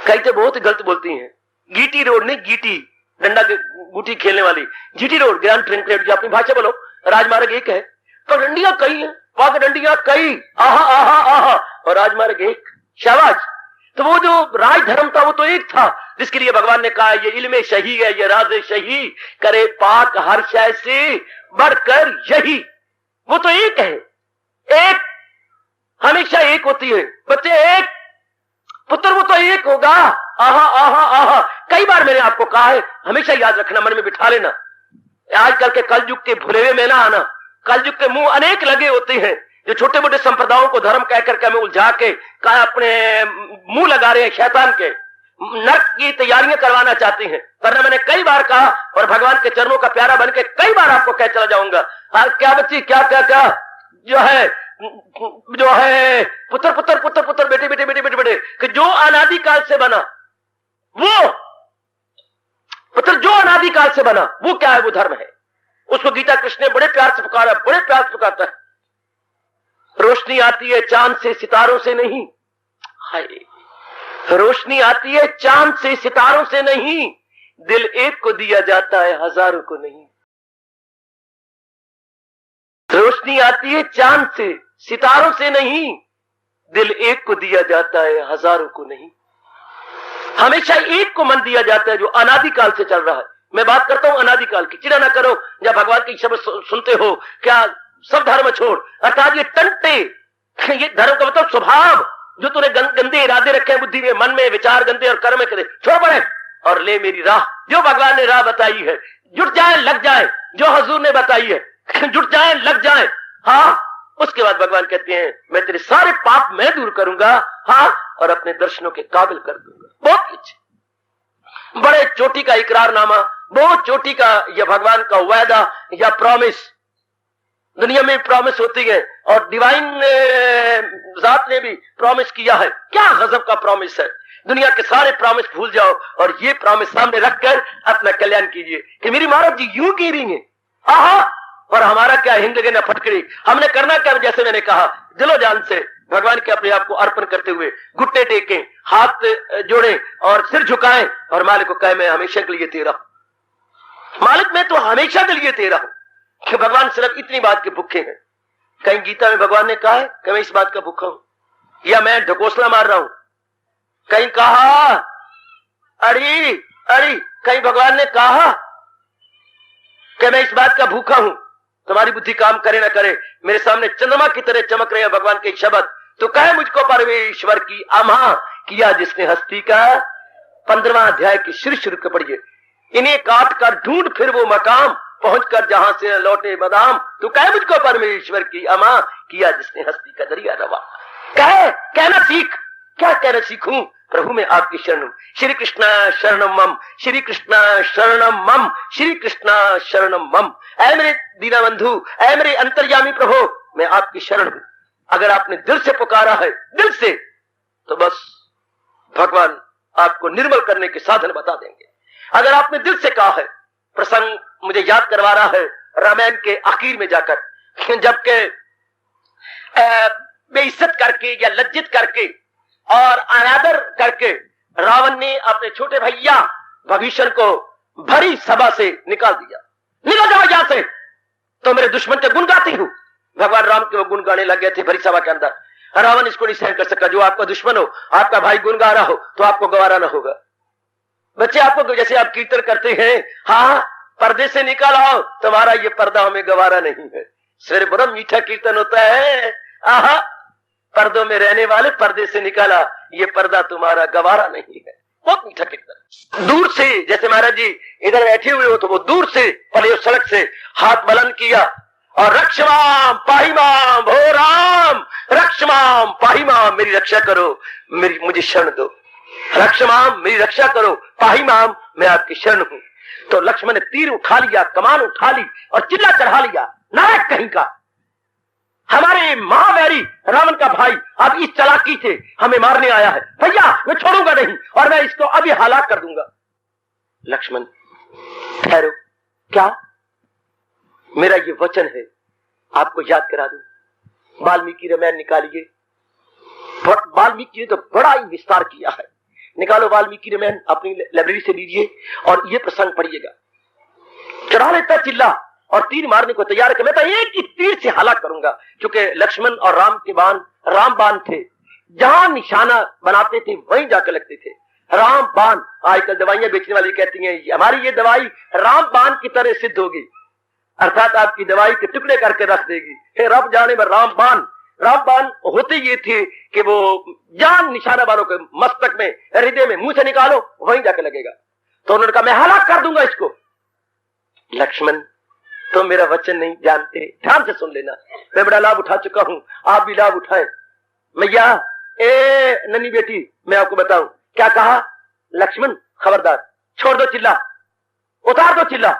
S2: कई तो बहुत गलत बोलती हैं, गीटी रोड नहीं, गीटी डंडा गुटी खेलने वाली, GT road grand trunk road. अपनी भाषा बोलो, राजमार्ग एक है, पगडंडियां कई है, पगडंडियां कई, आहा आहा आहा, और राजमार्ग एक। शाबाश। तो वो जो राज धर्म था वो तो एक था, जिसके लिए भगवान ने कहा ये इल्मे शही है, ये राज शही, करे पाक हर शय से बढ़कर यही। वो तो एक है, एक हमेशा एक होती है। बच्चे एक, पुत्र वो तो एक होगा। आहा आहा आहा। कई बार मैंने आपको कहा है, हमेशा याद रखना, मन में बिठा लेना। आजकल के कलयुग के भुलेवे में ना आना। कलयुग के मुंह अनेक लगे होते हैं जो छोटे मोटे संप्रदायों को धर्म कहकर के हमें उलझा के अपने मुंह लगा रहे हैं, शैतान के नरक की तैयारियां करवाना चाहते हैं। वरना मैंने कई बार कहा और भगवान के चरणों का प्यारा बन के कई बार आपको कह चला जाऊंगा, हाँ क्या बच्ची क्या क्या क्या जो है पुत्र पुत्र पुत्र पुत्र बेटे बेटे बेटे बेटे बेटे, कि जो अनादिकाल से बना वो पुत्र, जो अनादिकाल से बना वो क्या है, वो धर्म है। उसको गीता कृष्ण ने बड़े प्यार से पुकारा, बड़े प्यार से पुकारता है। रोशनी आती है चांद से सितारों से नहीं, हाय, रोशनी आती है चांद से सितारों से नहीं, दिल एक को दिया जाता है हजारों को नहीं। रोशनी आती है चांद से सितारों से नहीं, दिल एक को दिया जाता है हजारों को नहीं। हमेशा एक को मन दिया जाता है जो अनादिकाल से चल रहा है। मैं बात करता हूं अनादिकाल की, चिढ़ा ना करो जब भगवान की शब्द सुनते हो। क्या सब धर्म छोड़, अर्थात ये टंटे, ये धर्म का मतलब स्वभाव, जो तूने गंदे इरादे रखे हैं बुद्धि में, मन में, विचार गंदे और कर्म में करे, छोड़ पड़े और ले मेरी राह। जो भगवान ने राह बताई है, जुट जाए लग जाए, जो हजूर ने बताई है जुट जाए लग जाए। हाँ, उसके बाद भगवान कहते हैं मैं तेरे सारे पाप मैं दूर करूंगा, हाँ, और अपने दर्शनों के काबिल कर दूंगा। बहुत कुछ, बड़े चोटी का इकरारनामा, बहुत चोटी का यह भगवान का वायदा या प्रॉमिस। दुनिया में प्रॉमिस होती है और डिवाइन जात ने भी प्रॉमिस किया है। क्या गजब का प्रॉमिस है। दुनिया के सारे प्रॉमिस भूल जाओ और ये प्रॉमिस सामने रखकर अपना कल्याण कीजिए कि मेरी महाराज जी यूं की रही है, आहा, और हमारा क्या हिंद के न फटकड़ी। हमने करना क्या, जैसे मैंने कहा, दिलो जान से भगवान के अपने आप को अर्पण करते हुए घुटने टेकें, हाथ जोड़ें और सिर झुकाएं और मालिक को कहे मैं हमेशा के लिए तेरा हूं। मालिक मैं तो हमेशा के लिए तेरा हूं। कि भगवान सिर्फ इतनी बात के भूखे हैं। कहीं गीता में भगवान ने कहा है कि मैं इस बात का भूखा हूं या मैं ढकोसला मार रहा हूं। कहीं कहा अरे अरे, कहीं भगवान ने कहा कि मैं इस बात का भूखा हूं। तुम्हारी बुद्धि काम करे ना करे, मेरे सामने चंद्रमा की तरह चमक रहे हैं भगवान के शब्द। तो कहे मुझको परमेश्वर की अमा किया जिसने हस्ती का। 15वां अध्याय की शुरू के पढ़िए। इन्हें काट कर ढूंढ फिर वो मकाम, पहुंच कर जहां से लौटे बादाम। तो कहे मुझको परमेश्वर की अमा किया जिसने हस्ती का दरिया रवा। कहना सीख। क्या कहना सीखूं? प्रभु मैं आपकी शरण हूं। श्री कृष्ण शरणम मम, श्री कृष्ण शरणम मम, श्री कृष्ण शरणम मम। ऐ मेरे दीना बंधु, ऐ मेरे अंतर्यामी प्रभु, मैं आपकी शरण हूं। अगर आपने दिल से पुकारा है, दिल से, तो बस भगवान आपको निर्मल करने के साधन बता देंगे। अगर आपने दिल से कहा है, प्रसंग मुझे याद करवा रहा है रामायण के आखिर में जाकर, जबकि बेइज्जत करके या लज्जित करके और अनादर करके रावण ने अपने छोटे भैया विभीषण को भरी सभा से निकाल दिया। निकल जाओ यहां से, तो मेरे दुश्मन के गुण गाती हूं। भगवान राम के वो गुण गाने लग गए थे भरी सभा के अंदर। रावण इसको नहीं सहन कर सका। जो आपका दुश्मन हो, आपका भाई गुण गा रहा हो, तो आपको गवारा ना होगा। बच्चे, आपको जैसे आप कीर्तन करते हैं, हाँ पर्दे से निकाल आओ, तुम्हारा ये पर्दा हमें गवारा नहीं है। सवेरे बड़ा मीठा कीर्तन होता है, आहा पर्दों में रहने वाले पर्दे से निकाला, ये पर्दा तुम्हारा गवारा नहीं है। बहुत मीठा कीर्तन। दूर से, जैसे महाराज जी इधर बैठे हुए हो, तो वो दूर से पहले उस सड़क से हाथ बुलंद किया और रक्षमाम पाहिमाम, भो राम रक्षमाम पाहिमाम, मेरी रक्षा करो, मुझे शरण दो। रक्षमाम, मेरी रक्षा करो, पाहिमाम, मैं आपकी शरण हूं। तो लक्ष्मण ने तीर उठा लिया, कमान उठा ली और चिल्ला चढ़ा लिया, नायक कहीं का, हमारे महावैरी रावण का भाई अब इस चालाकी से हमें मारने आया है। भैया मैं छोड़ूंगा नहीं और मैं इसको अभी हलाक कर दूंगा। लक्ष्मण ठहरो, क्या? मेरा ये वचन है, आपको याद करा दूं। वाल्मीकि रामायण निकालिए। वाल्मीकि ने तो बड़ा ही विस्तार किया है। निकालो वाल्मीकि रामायण, अपनी लाइब्रेरी से लीजिए और ये प्रसंग पढ़िएगा। चढ़ा लेता चिल्ला और तीर मारने को तैयार है कि मैं तो एक ही तीर से हलाक करूंगा, क्योंकि लक्ष्मण और राम के बाण राम बाण थे। जहां निशाना बनाते थे वहीं जाकर लगते थे राम बाण। आजकल दवाइयां बेचने वाली कहती हैं हमारी ये दवाई राम बाण की तरह सिद्ध होगी, अर्थात आपकी दवाई के टुकड़े करके रख देगी। फिर रब जाने में राम बाण होते ये थे कि वो जान निशाना वालों के मस्तक में, हृदय में, मुंह से निकालो वहीं जाके लगेगा। तो उन्होंने कहा मैं हलाक कर दूंगा इसको। लक्ष्मण तो मेरा वचन नहीं जानते, ध्यान से सुन लेना। मैं बड़ा लाभ उठा चुका हूं, आप भी लाभ उठाएं। मैया ए नन्ही बेटी, मैं आपको बताऊं क्या कहा। लक्ष्मण खबरदार, छोड़ दो चिल्ला, उतार दो चिल्ला,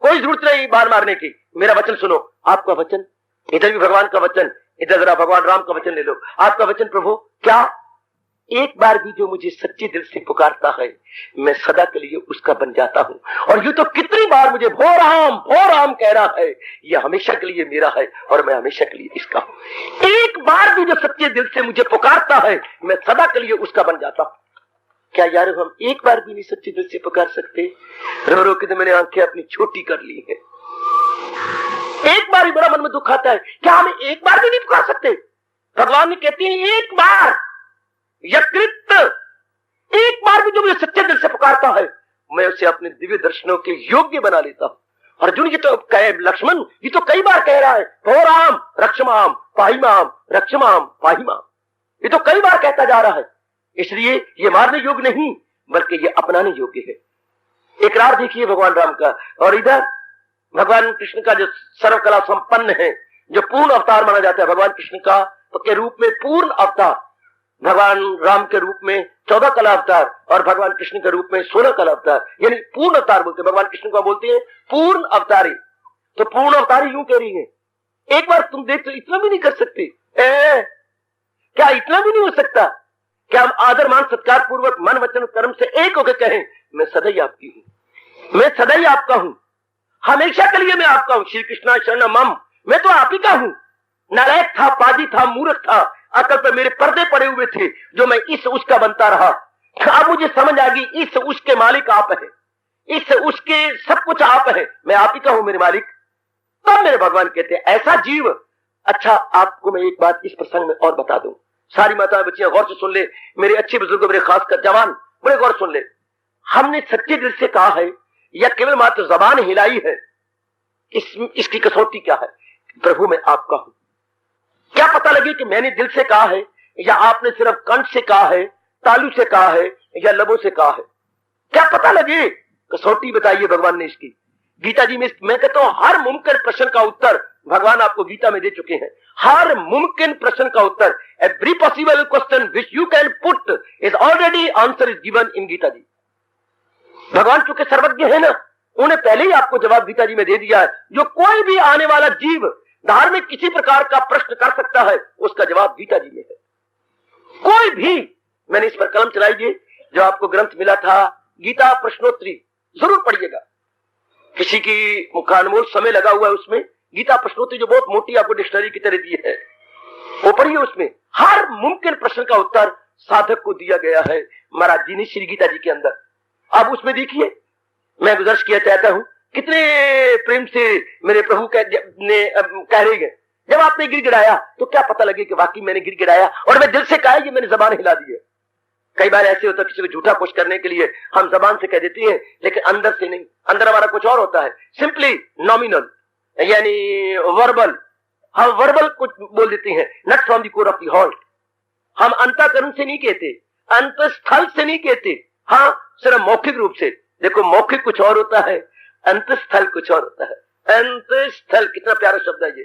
S2: कोई जरूरत नहीं बार मारने की। मेरा वचन सुनो। आपका वचन, इधर भी भगवान का वचन, इधर जरा भगवान राम का वचन ले लो। आपका वचन प्रभु, क्या एक बार भी जो मुझे सच्चे दिल से पुकारता है मैं सदा के लिए उसका बन जाता हूं। और यूं तो कितनी बार मुझे भो राम कह रहा है, यह हमेशा के लिए मेरा है और मैं हमेशा के लिए इसका हूं। एक बार भी जो सच्चे दिल से मुझे पुकारता है मैं सदा के लिए उसका बन जाता हूं। क्या यार हम एक बार भी नहीं सच्चे दिल से पुकार सकते? रो रो के तो मैंने आंखें अपनी छोटी कर ली है। एक बार ही बड़ा मन में दुख आता है, क्या हम एक बार भी नहीं पुकार सकते? भगवान ने कहती है एक बार यकृत, एक बार भी जो मुझे सच्चे दिल से पुकारता है मैं उसे अपने दिव्य दर्शनों के योग्य बना लेता हूं। अर्जुन ये तो कहे, लक्ष्मण ये तो कई बार कह रहा है, हो राम रक्षमाम पाहिमाम, रक्षमाम पाहिमाम, ये तो कई बार कहता जा रहा है। इसलिए ये मारने योग्य नहीं बल्कि ये अपनाने योग्य है। इकरार देखिए भगवान राम का। और इधर भगवान कृष्ण का जो सर्वकला संपन्न है, जो पूर्ण अवतार माना जाता है भगवान कृष्ण का के रूप में, पूर्ण अवतार भगवान राम के रूप में 14 कला अवतार और भगवान कृष्ण के रूप में 16 कला अवतार, यानी पूर्ण अवतार बोलते हैं। भगवान कृष्ण को बोलते हैं पूर्ण अवतारी। तो पूर्ण अवतारी यूं कह रही है, एक बार तुम देख तो इतना भी नहीं कर सकते? क्या इतना भी नहीं हो सकता? क्या हम आदर मान सत्कार पूर्वक मन वचन कर्म से एक होकर कहें मैं सदा ही आपकी हूं, मैं सदा ही आपका हूं, हमेशा के लिए मैं आपका हूं। श्री कृष्ण शरण मम, मैं तो आप ही का हूं। नालायक था, पाजी था, मूर्ख था, अकल पर मेरे पर्दे पड़े हुए थे जो मैं इस उसका बनता रहा। अब मुझे समझ आ गई इस उसके मालिक आप है, इस उसके सब कुछ आप है, मैं आप ही का हूं मेरे मालिक। तब मेरे भगवान कहते हैं ऐसा जीव। अच्छा आपको मैं एक बात इस प्रसंग में और बता दूं, सारी माताएं बच्चियां गौर से सुन ले, मेरे अच्छे बुजुर्ग, मेरे खासकर जवान बड़े गौर सुन ले। हमने सच्चे दिल से कहा है या केवल मात्र जबान हिलाई है? इसकी कसौटी क्या है? प्रभु मैं आपका हूं। क्या पता लगे कि मैंने दिल से कहा है या आपने सिर्फ कंठ से कहा है, तालू से कहा है या लबों से कहा है? क्या पता लगे? कसौटी बताइए भगवान ने इसकी। गीता जी में मैं कहता हूं हर मुमकिन प्रश्न का उत्तर भगवान आपको गीता में दे चुके हैं। हर मुमकिन प्रश्न का उत्तर, every possible question which you can put is already answer is given in Gita ji. भगवान चूंकि सर्वज्ञ है ना, उन्हें पहले ही आपको जवाब गीता जी में दे दिया है। जो कोई भी आने वाला जीव धार्मिक किसी प्रकार का प्रश्न कर सकता है, उसका जवाब गीता जी में है। कोई भी, मैंने इस पर कलम चलाइए, जो आपको ग्रंथ मिला था गीता प्रश्नोत्तरी, जरूर पढ़िएगा। किसी की मुखानमोल समय लगा हुआ है उसमें, गीता प्रश्नोत्तरी जो बहुत मोटी आपको डिक्शनरी की तरह दी है, वो पढ़िए। उसमें हर मुमकिन प्रश्न का उत्तर साधक को दिया गया है महाराज जी ने श्री गीता जी के अंदर। अब उसमें देखिए, मैं गुजारिश किया चाहता हूं, कितने प्रेम से मेरे प्रभु कह रहे हैं, जब आपने गिड़गिड़ाया तो क्या पता लगे कि वाकई मैंने गिड़गिड़ाया और मैं दिल से कहा, ये मैंने जबान हिला दी है। कई बार ऐसे होता है, किसी को झूठा खुश करने के लिए हम जबान से कह देते हैं, लेकिन अंदर से नहीं, अंदर हमारा कुछ और होता है। सिंपली नॉमिनल यानी वर्बल, हम वर्बल कुछ बोल देते हैं, not from the core of the heart. हम अंतःकरण से नहीं कहते, अंतस्थल से नहीं कहते, हाँ सिर्फ मौखिक रूप से। देखो मौखिक कुछ और होता है, अंतस्थल कुछ और होता है। अंतस्थल कितना प्यारा शब्द है ये,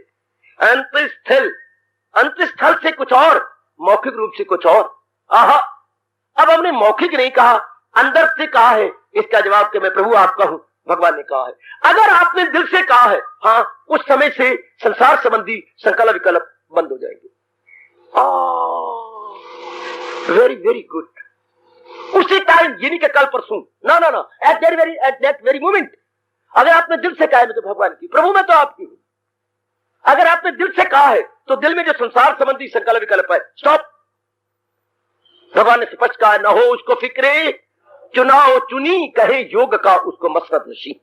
S2: अंतस्थल, अंतस्थल से कुछ और, मौखिक रूप से कुछ और। आहा, अब हमने मौखिक नहीं कहा, अंदर से कहा है। इसका जवाब कि मैं प्रभु आपका हूं, भगवान ने कहा है। अगर आपने दिल से कहा है, हाँ, उस समय से संसार संबंधी संकल्प विकल्प बंद हो जाएंगे। Very very good. उसी टाइम, ये नहीं कि कल परसों, ना ना ना, एट दैट वेरी मोमेंट अगर आपने दिल से कहा है मैं तो भगवान की, प्रभु मैं तो आपकी हूं, अगर आपने दिल से कहा है तो दिल में जो संसार संबंधी संकल्प विकल्प है, स्टॉप। भगवान ने स्पष्ट कहा, न हो उसको फिक्रे, चुनाव चुनी, कहे योग का उसको मसरत नशी।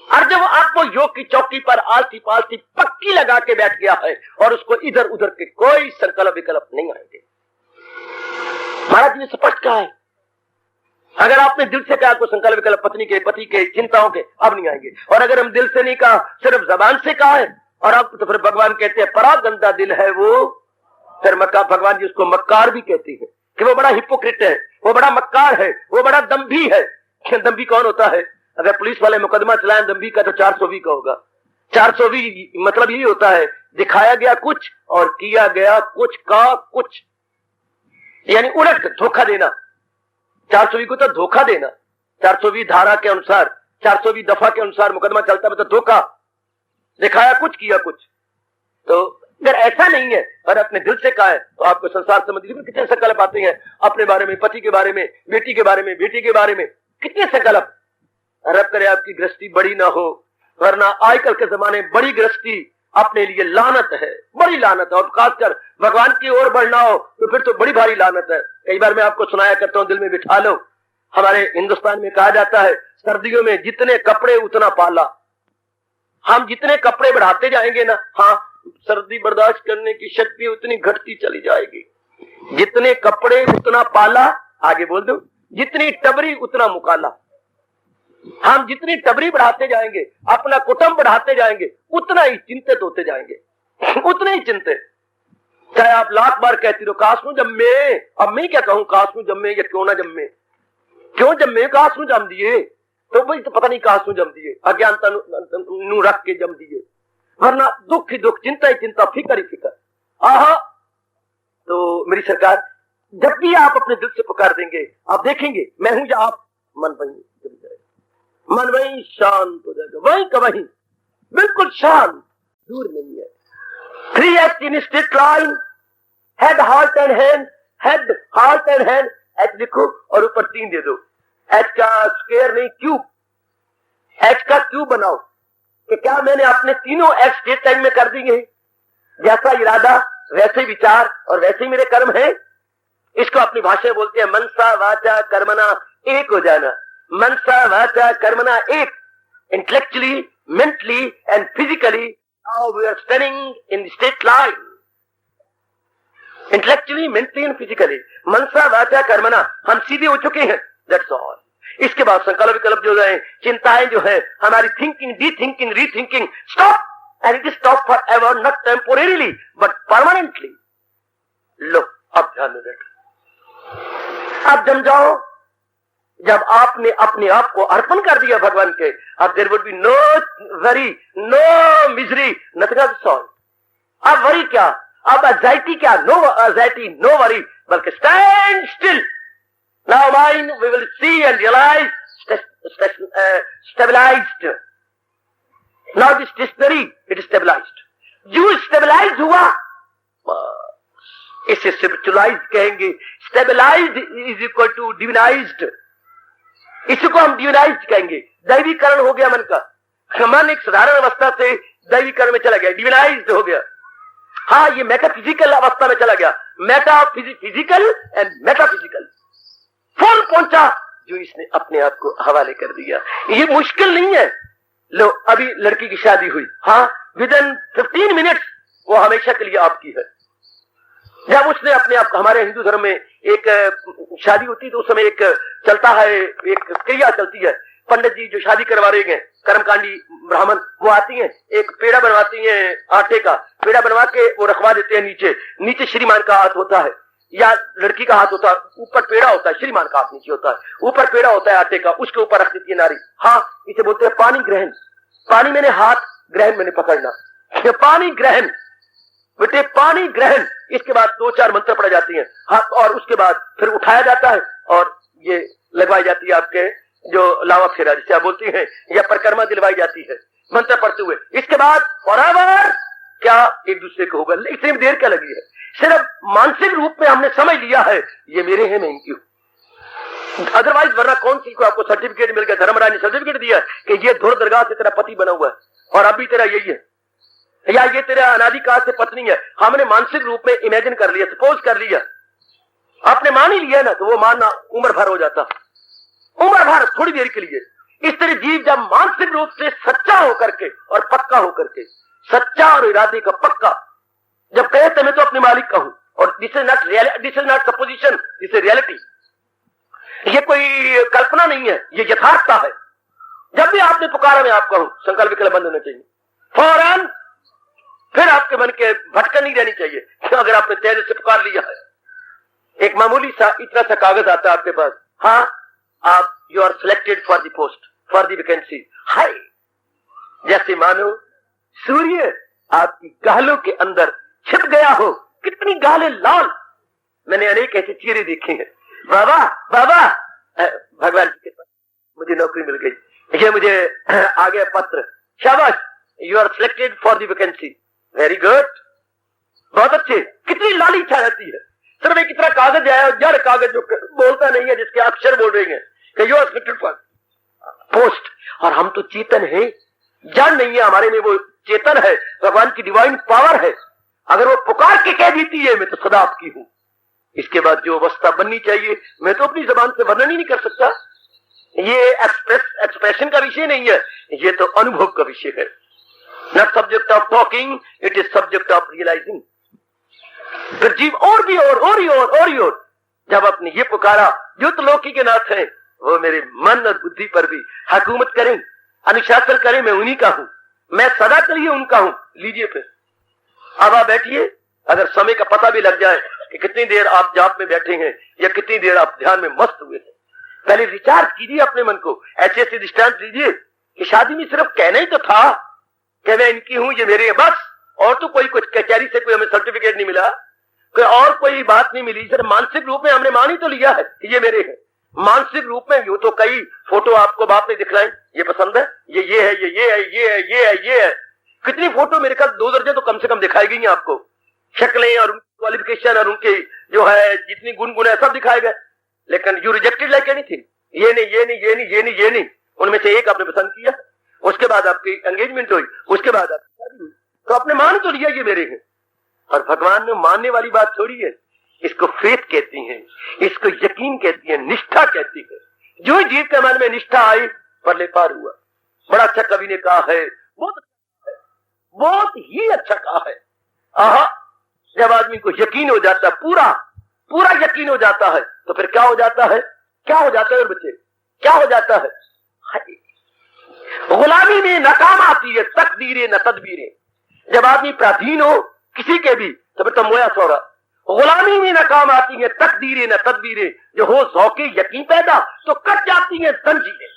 S2: और जब आपको योग की चौकी पर आलती पालती पक्की लगा के बैठ गया है और उसको इधर उधर के कोई संकल्प विकल्प नहीं आएंगे। महाराज जी ने स्पष्ट कहा है, अगर आपने दिल से कहा, कोई संकल्प विकल्प पत्नी के, पति के, चिंताओं के अब नहीं आएंगे। और अगर हम दिल से नहीं कहा, सिर्फ जबान से कहा है, और अब तो फिर भगवान कहते हैं बड़ा गंदा दिल है वो, फिर मक्का, भगवान जी उसको मक्कार भी कहती है कि वो बड़ा हिपोक्रेट है, वो बड़ा मक्कार है, वो बड़ा दम्भी है। दम्भी कौन होता है? अगर पुलिस वाले मुकदमा चलाएं दम्भी का तो 420 का होगा। 420 मतलब यही होता है, दिखाया गया कुछ और किया गया कुछ का कुछ, यानी उलट, धोखा देना। 420 को तो धोखा देना, 420 धारा के अनुसार, 420 दफा के अनुसार मुकदमा चलता है, तो धोखा, दिखाया कुछ किया कुछ। तो अगर ऐसा नहीं है और अपने दिल से कहा है तो आपको संसार संबंधी कितने संकल्प आते हैं, अपने बारे में, पति के बारे में, बेटी के बारे में, बेटी के बारे में, कितने संकल्प। रब करे आपकी गृहस्थी बड़ी ना हो, वरना आजकल के जमाने बड़ी गृहस्थी अपने लिए लानत है, बड़ी लानत है। और खासकर भगवान की ओर बढ़ना हो तो फिर तो बड़ी भारी लानत है। कई बार मैं आपको सुनाया करता हूं, दिल में बिठा लो। हमारे हिंदुस्तान में कहा जाता है, सर्दियों में जितने कपड़े उतना पाला। हम जितने कपड़े बढ़ाते जाएंगे ना, हाँ, सर्दी बर्दाश्त करने की शक्ति उतनी घटती चली जाएगी। जितने कपड़े उतना पाला, आगे बोल दो, जितनी टबरी उतना मुकाला। हम जितनी टबरी बढ़ाते जाएंगे, अपना कुटुंब बढ़ाते जाएंगे, उतना ही चिंतित होते जाएंगे, उतने ही चिंतित। चाहे आप लाख बार कहती रहो काश नू जम्मे, अब मैं क्या कहूं, काश नू जम्मे या क्यों ना जम्मे, क्यों जम्मे, काश नू जम दिए, तो भाई तो पता नहीं काश नू जम दिए, अज्ञानता नू रख के जम दिए, वरना दुख ही दुख, चिंता ही चिंता, फिक्र ही फिक्र। आहा, तो मेरी सरकार, जब भी आप अपने दिल से पुकार देंगे, आप देखेंगे मैं हूं या आप, मन वहीं जम जाएगा, मन वहीं शांत हो जाएगा, वहीं का वहीं, बिल्कुल शांत, दूर नहीं है। 3 act in straight line, head heart and hand, head heart and hand, H लिखो और ऊपर 3 दे दो। एच का स्क्वायर नहीं, क्यूब, एच का क्यूब बनाओ कि क्या मैंने अपने तीनों एक्ट स्ट्रेट लाइन में कर दिए, जैसा इरादा वैसे विचार और वैसे ही मेरे कर्म है। इसको अपनी भाषा में बोलते हैं मनसा वाचा कर्मणा एक हो जाना। मनसा वाचा कर्मणा एक, intellectually, mentally and physically, now we are standing in the straight line, intellectually, mentally and physically, मनसा वाचा कर्मणा, हम सीधे हो चुके हैं, that's all। इसके बाद संकल्प विकल्प जो है, चिंताएं जो है, हमारी थिंकिंग, डी थिंकिंग, री thinking, stop, and it is stop forever, not temporarily but permanently। लो अब ध्यान में बैठो, अब जम जाओ, जब आपने अपने आप को अर्पण कर दिया भगवान के, अब there would be no worry, no misery, nothing else solve. अब वरी क्या, अब एंजाइटी क्या, नो एंजाइटी, नो वरी, बल्कि stand still. Now mind we will see and realise stabilised. Now this dictionary it is stabilised. जो स्टेबलाइज हुआ इसे स्पिरिचुअलाइज कहेंगे। Stabilised is equal to divinised, इसको हम डिविनाइज्ड कहेंगे। दैवीकरण हो गया मन का। मन एक साधारण अवस्था से दैवीकरण में चला गया, डिविनाइज्ड हो गया। हाँ, ये मेटाफिजिकल अवस्था में चला गया, मेटाफिजिकल एंड मेटाफिजिकल फुल पहुंचा जो इसने अपने आप को हवाले कर दिया। ये मुश्किल नहीं है। लो, अभी लड़की की शादी हुई, हाँ, विद इन 15 मिनट्स वो हमेशा के लिए आपकी है। जब उसने अपने आप, हमारे हिंदू धर्म में एक शादी होती है तो उस समय एक चलता है, एक क्रिया चलती है। पंडित जी जो शादी करवा रहे हैं, कर्मकांडी ब्राह्मण, वो आती हैं, एक पेड़ा बनवाती हैं, आटे का पेड़ा बनवा के वो रखवा देते हैं। नीचे श्रीमान का हाथ होता है या लड़की का हाथ होता है, ऊपर पेड़ा होता है, श्रीमान का हाथ नीचे होता है, ऊपर पेड़ा होता है आटे का, उसके ऊपर रख देती है नारी। हाँ, इसे बोलते हैं पानी ग्रहण। पानी मैंने हाथ, ग्रहण मैंने पकड़ना। ये पानी ग्रहण बेटे, पानी ग्रहण। इसके बाद 2-4 मंत्र पढ़े जाती हैं हाथ, और उसके बाद फिर उठाया जाता है और ये लगवाई जाती है आपके जो लावा फेरा जिसे आप बोलती हैं, या परिक्रमा दिलवाई जाती है मंत्र पढ़ते हुए। इसके बाद फॉरएवर क्या एक दूसरे को होगा। इतनी देर क्या लगी है, सिर्फ मानसिक रूप में हमने समझ लिया है ये मेरे हैं, मैं इनकी हूं। अदरवाइज वरना कौन सी को आपको सर्टिफिकेट मिल गया, धर्मराज ने सर्टिफिकेट दिया कि ये धुर दरगाह से तेरा पति बना हुआ है और अभी तेरा यही है, या ये तेरा अनादिकाल से पत्नी है। हमने मानसिक रूप में इमेजिन कर लिया, सपोज कर लिया, आपने मान ही लिया ना, तो वो मानना उम्र भर हो जाता, उम्र भर थोड़ी देर के लिए। इस तरह जीव जब मानसिक रूप से सच्चा होकर के और पक्का होकर के, सच्चा और इरादे का पक्का, जब कहते मैं तो अपने मालिक का हूं, और this is not supposition, this is reality. ये कोई कल्पना नहीं है, ये यथार्थता है। जब भी आपने पुकारा मैं आपका हूं, संकल्प विकल्प बंद होना चाहिए फौरन। फिर आपके मन के भटकन नहीं रहनी चाहिए। अगर आपने तेरे से पुकार लिया है, एक मामूली सा इतना सा कागज आता है आपके पास, हाँ, आप you are selected for the post, for the vacancy. हाय, जैसे मानो सूर्य आपकी गालों के अंदर छिप गया हो। कितनी गालें लाल, मैंने अनेक ऐसे चेहरे देखे हैं। बाबा बाबा, भगवान की कृपा मुझे नौकरी मिल गई, ये मुझे आ गया पत्र, शाबाश, you are selected for the vacancy, very good, बहुत अच्छे। कितनी लाली छा रहती है। सिर्फ एक इतना कागज आया, जड़ कागज जो बोलता नहीं है, जिसके अक्षर बोल रहे हैं कि you are selected for post. और हम तो चेतन है, जड़ नहीं है, हमारे में वो चेतन है, भगवान की डिवाइन पावर है। अगर वो पुकार के कह देती है मैं तो सदा आपकी हूं, इसके बाद जो अवस्था बननी चाहिए मैं तो अपनी जबान से वर्णन ही नहीं कर सकता। ये एक्सप्रेशन का विषय नहीं है, ये तो अनुभव का विषय है। Not subject of talking, it is subject of realising. फिर जीव और भी और जब आपने ये पुकारा, जो तो लौकी के नाथ है, वो मेरे मन और बुद्धि पर भी हुकूमत करें, अनुशासन करें, मैं उन्हीं का हूं, मैं सदा के लिए उनका हूं। लीजिए फिर अब आप बैठिए। अगर समय का पता भी लग जाए कि कितनी देर आप जाप में बैठे हैं या कितनी देर आप ध्यान में मस्त हुए हैं, पहले रिचार्ज कीजिए अपने मन को। ऐसे दृष्टांत दीजिए कि शादी में सिर्फ कहना ही तो था कि मैं इनकी हूं, ये मेरे हैं, बस। और तो कोई कुछ कचहरी से कोई हमें सर्टिफिकेट नहीं मिला, कोई और कोई बात नहीं मिली। सिर्फ मानसिक रूप में हमने मान ही तो लिया है कि ये मेरे हैं। मानसिक रूप में यूं तो कई फोटो आपको बाप ने दिखलाई, ये पसंद है, ये है, ये है। कितनी फोटो, मेरे ख्याल 2 दर्जन तो कम से कम दिखाई गई हैं आपको। शक्लें और उनकी क्वालिफिकेशन और उनके जो है जितनी गुण है सब दिखाए गए, लेकिन यू रिजेक्टेड लाइक एनीथिंग। ये नहीं, उनमें से एक आपने पसंद किया, उसके बाद आपकी एंगेजमेंट हुई, उसके बाद आपकी शादी हुई, तो आपने मान तो लिया ये मेरे हैं। और भगवान ने मानने वाली बात थोड़ी है, इसको फेथ कहती हैं, इसको यकीन कहती है, निष्ठा कहती है। जो जीव के मन में निष्ठा आई, परले पार हुआ। बड़ा अच्छा कवि ने कहा है, बहुत ही अच्छा कहा है। आहा, जब आदमी को यकीन हो जाता है, पूरा यकीन हो जाता है, तो फिर क्या हो जाता है? बच्चे, क्या हो जाता है? गुलामी में नाकाम आती है तकदीरें न तदबीरें। जब आदमी प्राधीन हो किसी के भी, तो फिर तो मोया सौरा। गुलामी में न काम आती है तकदीरें न तदबीरें, जो हो ज़ौक़े यकीन पैदा तो कट जाती हैं जंजीरें।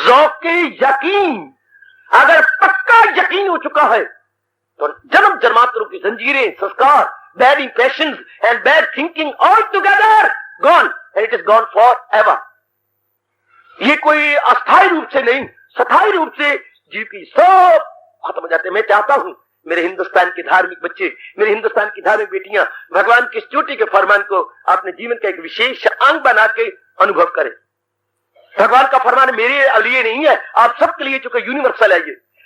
S2: ज़ौक़े यकीन अगर पक्का यकीन हो चुका है तो जन्म जन्मांतरों की जंजीरें, संस्कार, bad impressions and bad thinking all together gone and it is gone for ever. ये कोई अस्थायी रूप से नहीं, स्थायी रूप से जीव की सब खत्म हो जाते हैं। मैं चाहता हूं मेरे हिंदुस्तान के धार्मिक बच्चे, मेरे हिंदुस्तान की धार्मिक बेटियां भगवान की स्तुति के फरमान को अपने जीवन का एक विशेष अंग बना के अनुभव करें। भगवान का फरमान मेरे लिए नहीं है, आप सबके लिए, चूंकि यूनिवर्सल है।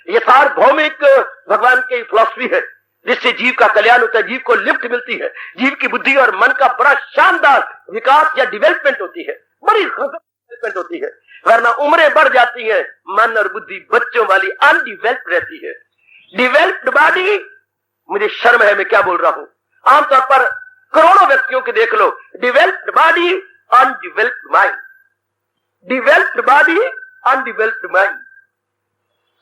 S2: ये सार्वभौमिक भगवान की फिलॉसफी है जिससे जीव का कल्याण होता है, जीव को लिफ्ट मिलती है, जीव की बुद्धि और मन का बड़ा शानदार विकास या डेवलपमेंट होती है, बड़ी डेवलपमेंट होती है। वरना उम्रें बढ़ जाती है, मन और बुद्धि बच्चों वाली अनडिवेल्प्ड रहती है। डिवेल्प्ड बॉडी, मुझे शर्म है मैं क्या बोल रहा हूं, आमतौर पर करोड़ों व्यक्तियों के देख लो, developed body undeveloped mind, developed body undeveloped mind.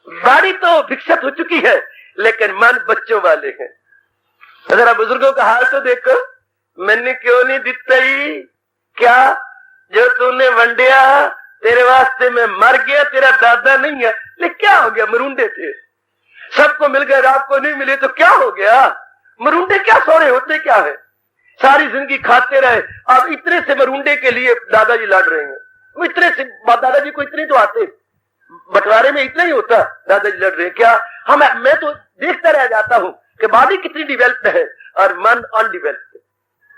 S2: Body तो विकसित हो चुकी है लेकिन मन बच्चों वाले हैं। जरा बुजुर्गों का हाल तो देखो, मैंने क्यों नहीं दिताई, क्या जो तूने वंडिया तेरे वास्ते मैं मर गया, तेरा दादा नहीं है। लेकिन क्या हो गया, मरुंडे थे, सबको मिल गए, आपको नहीं मिले तो क्या हो गया। मरुंडे क्या सोरे होते क्या है, सारी जिंदगी खाते रहे। अब इतने से मरुंडे के लिए दादाजी लड़ रहे हैं, वो इतने से दादाजी को इतने तो आते, बंटवारे में इतना ही होता, दादाजी लड़ रहे हैं क्या। मैं तो देखता रह जाता हूं कि बॉडी कितनी डिवेल्प्ड है और मन अनडिवेल्प्ड।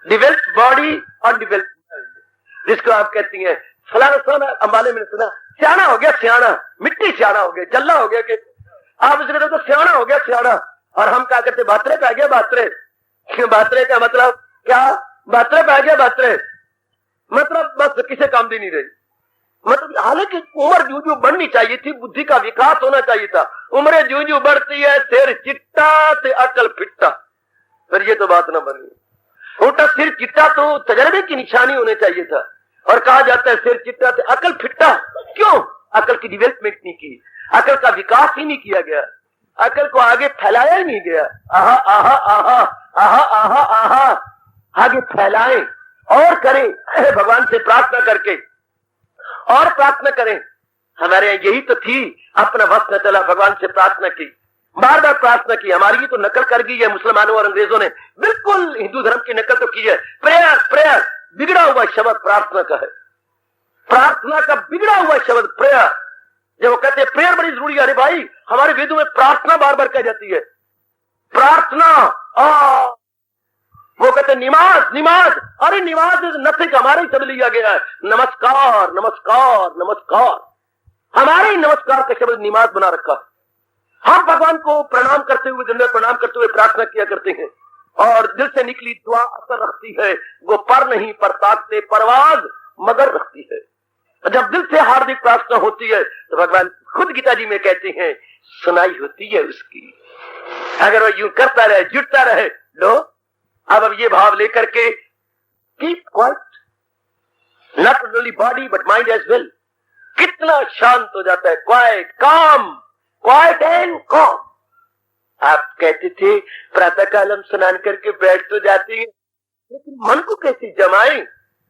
S2: डिवेल्प्ड बॉडी अनडिवेल्प्ड माइंड, जिसको आप कहती हैं फलाना सोना, अंबाले में सुना सियाना हो गया, सियाना मिट्टी सियाना हो गया, जल्ला हो गया, कि आप इसे कहते तो सियाना हो गया सियाना। और हम क्या करते, बातरे पे आ गया बातरे। बातरे का मतलब क्या, बातरे पे आ गया बातरे, मतलब बस किसे काम दी नहीं रही। मतलब हालांकि उम्र जू जू बढ़नी चाहिए थी, बुद्धि का विकास होना चाहिए था। उम्र जू जू बढ़ती है, सिर चिट्टा ते अकल फिट्टा, फिर ये तो बात ना बनी। उल्टा सिर चिट्टा तो तजर्बे की निशानी होने चाहिए था, और कहा जाता है सिर चिट्टा ते अकल फिट्टा। क्यों, अकल की डेवलपमेंट नहीं की, अकल का विकास ही नहीं किया गया, अकल को आगे फैलाया ही नहीं गया। आहा आहा आहा आहा आहा आहा, आगे फैलाएं और करें भगवान से प्रार्थना करके, और प्रार्थना करें। हमारे यहाँ यही तो थी, अपना वक्त न चला, भगवान से प्रार्थना की, बार बार प्रार्थना की। हमारी तो नकल कर गई है मुसलमानों और अंग्रेजों ने, बिल्कुल हिंदू धर्म की नकल तो की है। प्रेयर प्रेयर, बिगड़ा हुआ शब्द प्रार्थना का है, प्रार्थना का बिगड़ा हुआ शब्द प्रेयर। जब वो कहते हैं प्रेयर बड़ी जरूरी है, अरे भाई हमारे वेदों में प्रार्थना बार बार कह जाती है, प्रार्थना। वो कहते निमाज निमाज, अरे निमाज नथिंग, हमारे ही शब्द लिया गया है। नमस्कार नमस्कार नमस्कार, हमारे ही नमस्कार का शब्द निमाज बना रखा। हम भगवान को प्रणाम करते हुए, दंडवत प्रणाम करते हुए प्रार्थना किया करते हैं, और दिल से निकली दुआ असर रखती है। वो पर नहीं पर ताकते परवाज मगर रखती है। जब दिल से हार्दिक प्रार्थना होती है तो भगवान खुद गीता जी में कहते हैं सुनाई होती है उसकी। अगर वो यूं करता रहे, जुटता रहे, लो अब ये भाव लेकर के keep quiet, not only body but mind as well, कितना शांत हो जाता है। क्वाइट काम, क्वाइट एंड कॉम। आप कहते थे प्रातः काल हम स्नान करके बैठ तो जाते हैं, लेकिन मन को कैसे जमाएं।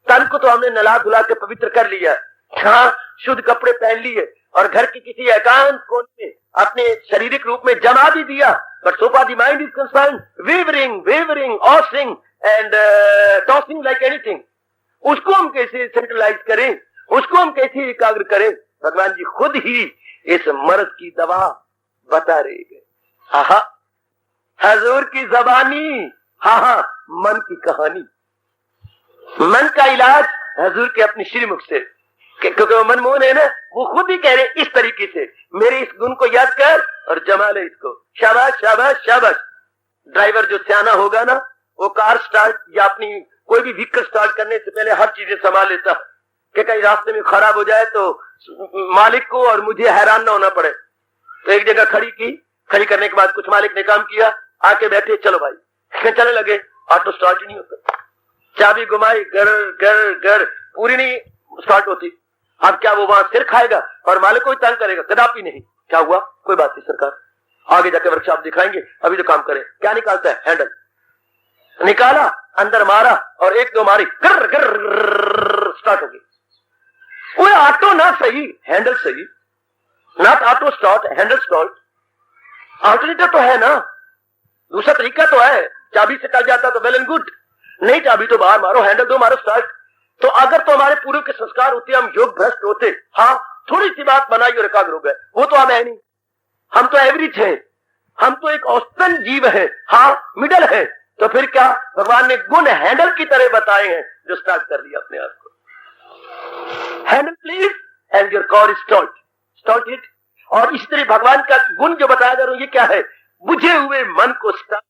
S2: तन को तो हमने नला धुला के पवित्र कर लिया, हाँ शुद्ध कपड़े पहन लिए, और घर की किसी एकांत कोने में अपने शारीरिक रूप में जमा भी दिया, but so far the mind is concerned wavering, tossing and tossing like anything। उसको हम कैसे सेंट्रलाइज करें, उसको हम कैसे एकाग्र करें। भगवान जी खुद ही इस मर्ज की दवा बता रहे हैं। हाँ हजूर की जबानी, हाँ मन की कहानी, मन का इलाज हजूर के अपनी श्रीमुख से, क्योंकि वो मनमोहन है ना, वो खुद ही कह रहे इस तरीके से, मेरे इस गुण को याद कर और जमा ले इसको। शाबाश शाबाश शाबाश। ड्राइवर जो सियाना होगा ना, वो कार स्टार्ट या अपनी कोई भी व्हीकल स्टार्ट करने से पहले हर चीजें संभाल लेता, कि कहीं रास्ते में खराब हो जाए तो मालिक को और मुझे हैरान ना होना पड़े। तो एक जगह खड़ी की, खड़ी करने के बाद कुछ मालिक ने काम किया, आके बैठे, चलो भाई चलने लगे, ऑटो स्टार्ट ही नहीं होता, चाबी घुमाई गर गर गर, पूरी नहीं स्टार्ट होती। अब क्या वो वहां सिर खाएगा और मालिक को ही तंग करेगा? कदापि नहीं। क्या हुआ, कोई बात नहीं सरकार, आगे जाकर वर्कशॉप दिखाएंगे, अभी तो काम करें। क्या निकालता है? हैंडल। निकाला, अंदर मारा और एक दो मारी, गर गर स्टार्ट हो गई। वो ऑटो ना सही, हैंडल सही, not auto start, handle start. Alternative तो है ना, दूसरा तरीका तो है, चाबी से चल जाता तो वेल एंड गुड, नहीं चाबी तो बाहर मारो, हैंडल दो, मारो स्टार्ट। तो अगर तो हमारे पूर्व के संस्कार होते, हम योग भ्रष्ट होते, हाँ थोड़ी सी बात बनाई और एकाग्र हो गए, वो तो हम है नहीं, हम तो एवरेज हैं, हम तो एक औसतन जीव है, हाँ मिडल है। तो फिर क्या भगवान ने गुण हैंडल की तरह बताए हैं, जो स्टार्ट कर लिया अपने आप को। Handle please and your car is start, start it. और इस तरह भगवान का गुण जो बताया जा रहा है, ये क्या है? बुझे हुए मन को स्टार्ट,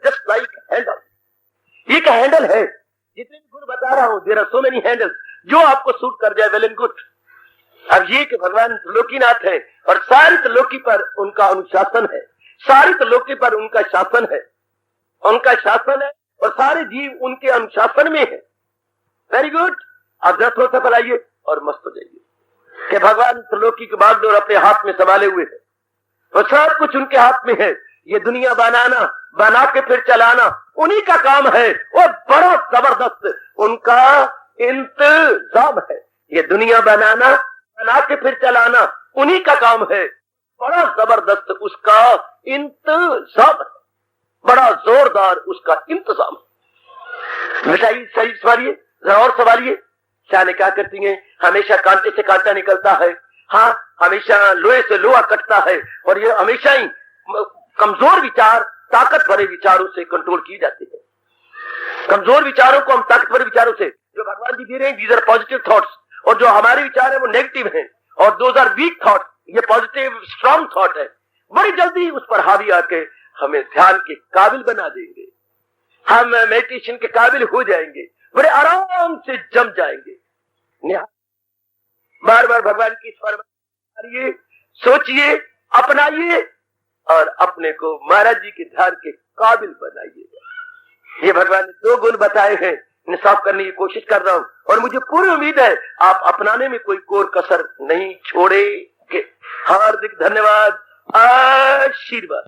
S2: जस्ट लाइक हैंडल। ये एक हैंडल है, जितने भी गुण बता रहा हूं, there are so many handles, जो आपको सूट कर जाए वेल एंड गुड। अब ये कि भगवान त्रिलोकीनाथ है और सारी त्रिलोकी पर उनका अनुशासन है, सारी त्रिलोकी पर उनका शासन है, उनका शासन है और सारे जीव उनके अनुशासन में है। Very good. अब दृढ़ सफल आइए और मस्त हो जाइए कि भगवान त्रिलोकी के बागडोर अपने हाथ में संभाले हुए है और सब कुछ उनके हाथ में है। ये दुनिया बनाना, बना के फिर चलाना उन्हीं का काम है, वो बड़ा जबरदस्त उनका इंतजाम है। ये दुनिया बनाना, बना के फिर चलाना उन्हीं का काम है, बड़ा जबरदस्त उसका इंतजाम है, बड़ा जोरदार उसका इंतजाम है। बताइए, सही सवालिए, जरा और सवालिए। चाने क्या करती हैं? हमेशा कांटे से कांटा निकलता है, हाँ हमेशा लोहे से लोहा कटता है, और ये हमेशा ही कमजोर विचार ताकत भरे विचारों से कंट्रोल की जाती है। कमजोर विचारों को हम ताकतवर विचारों से, जो भगवान जी दे रहे हैं, दीज आर पॉजिटिव थॉट्स, और जो हमारे विचार है वो नेगेटिव हैं, और दोज आर वीक थॉट, ये पॉजिटिव स्ट्रॉन्ग थॉट है। बड़ी जल्दी उस पर हावी आके हमें ध्यान के काबिल बना देंगे, हम मेडिटेशन के काबिल हो जाएंगे, बड़े आराम से जम जाएंगे। बार बार भगवान की फरमाइए, सोचिए, अपनाइए और अपने को महाराज जी के ध्यान के काबिल बनाइए। ये भगवान ने दो गुण बताए हैं, इंसाफ करने की कोशिश कर रहा हूं और मुझे पूरी उम्मीद है आप अपनाने में कोई कोर कसर नहीं छोड़ेंगे। हार्दिक धन्यवाद, आशीर्वाद।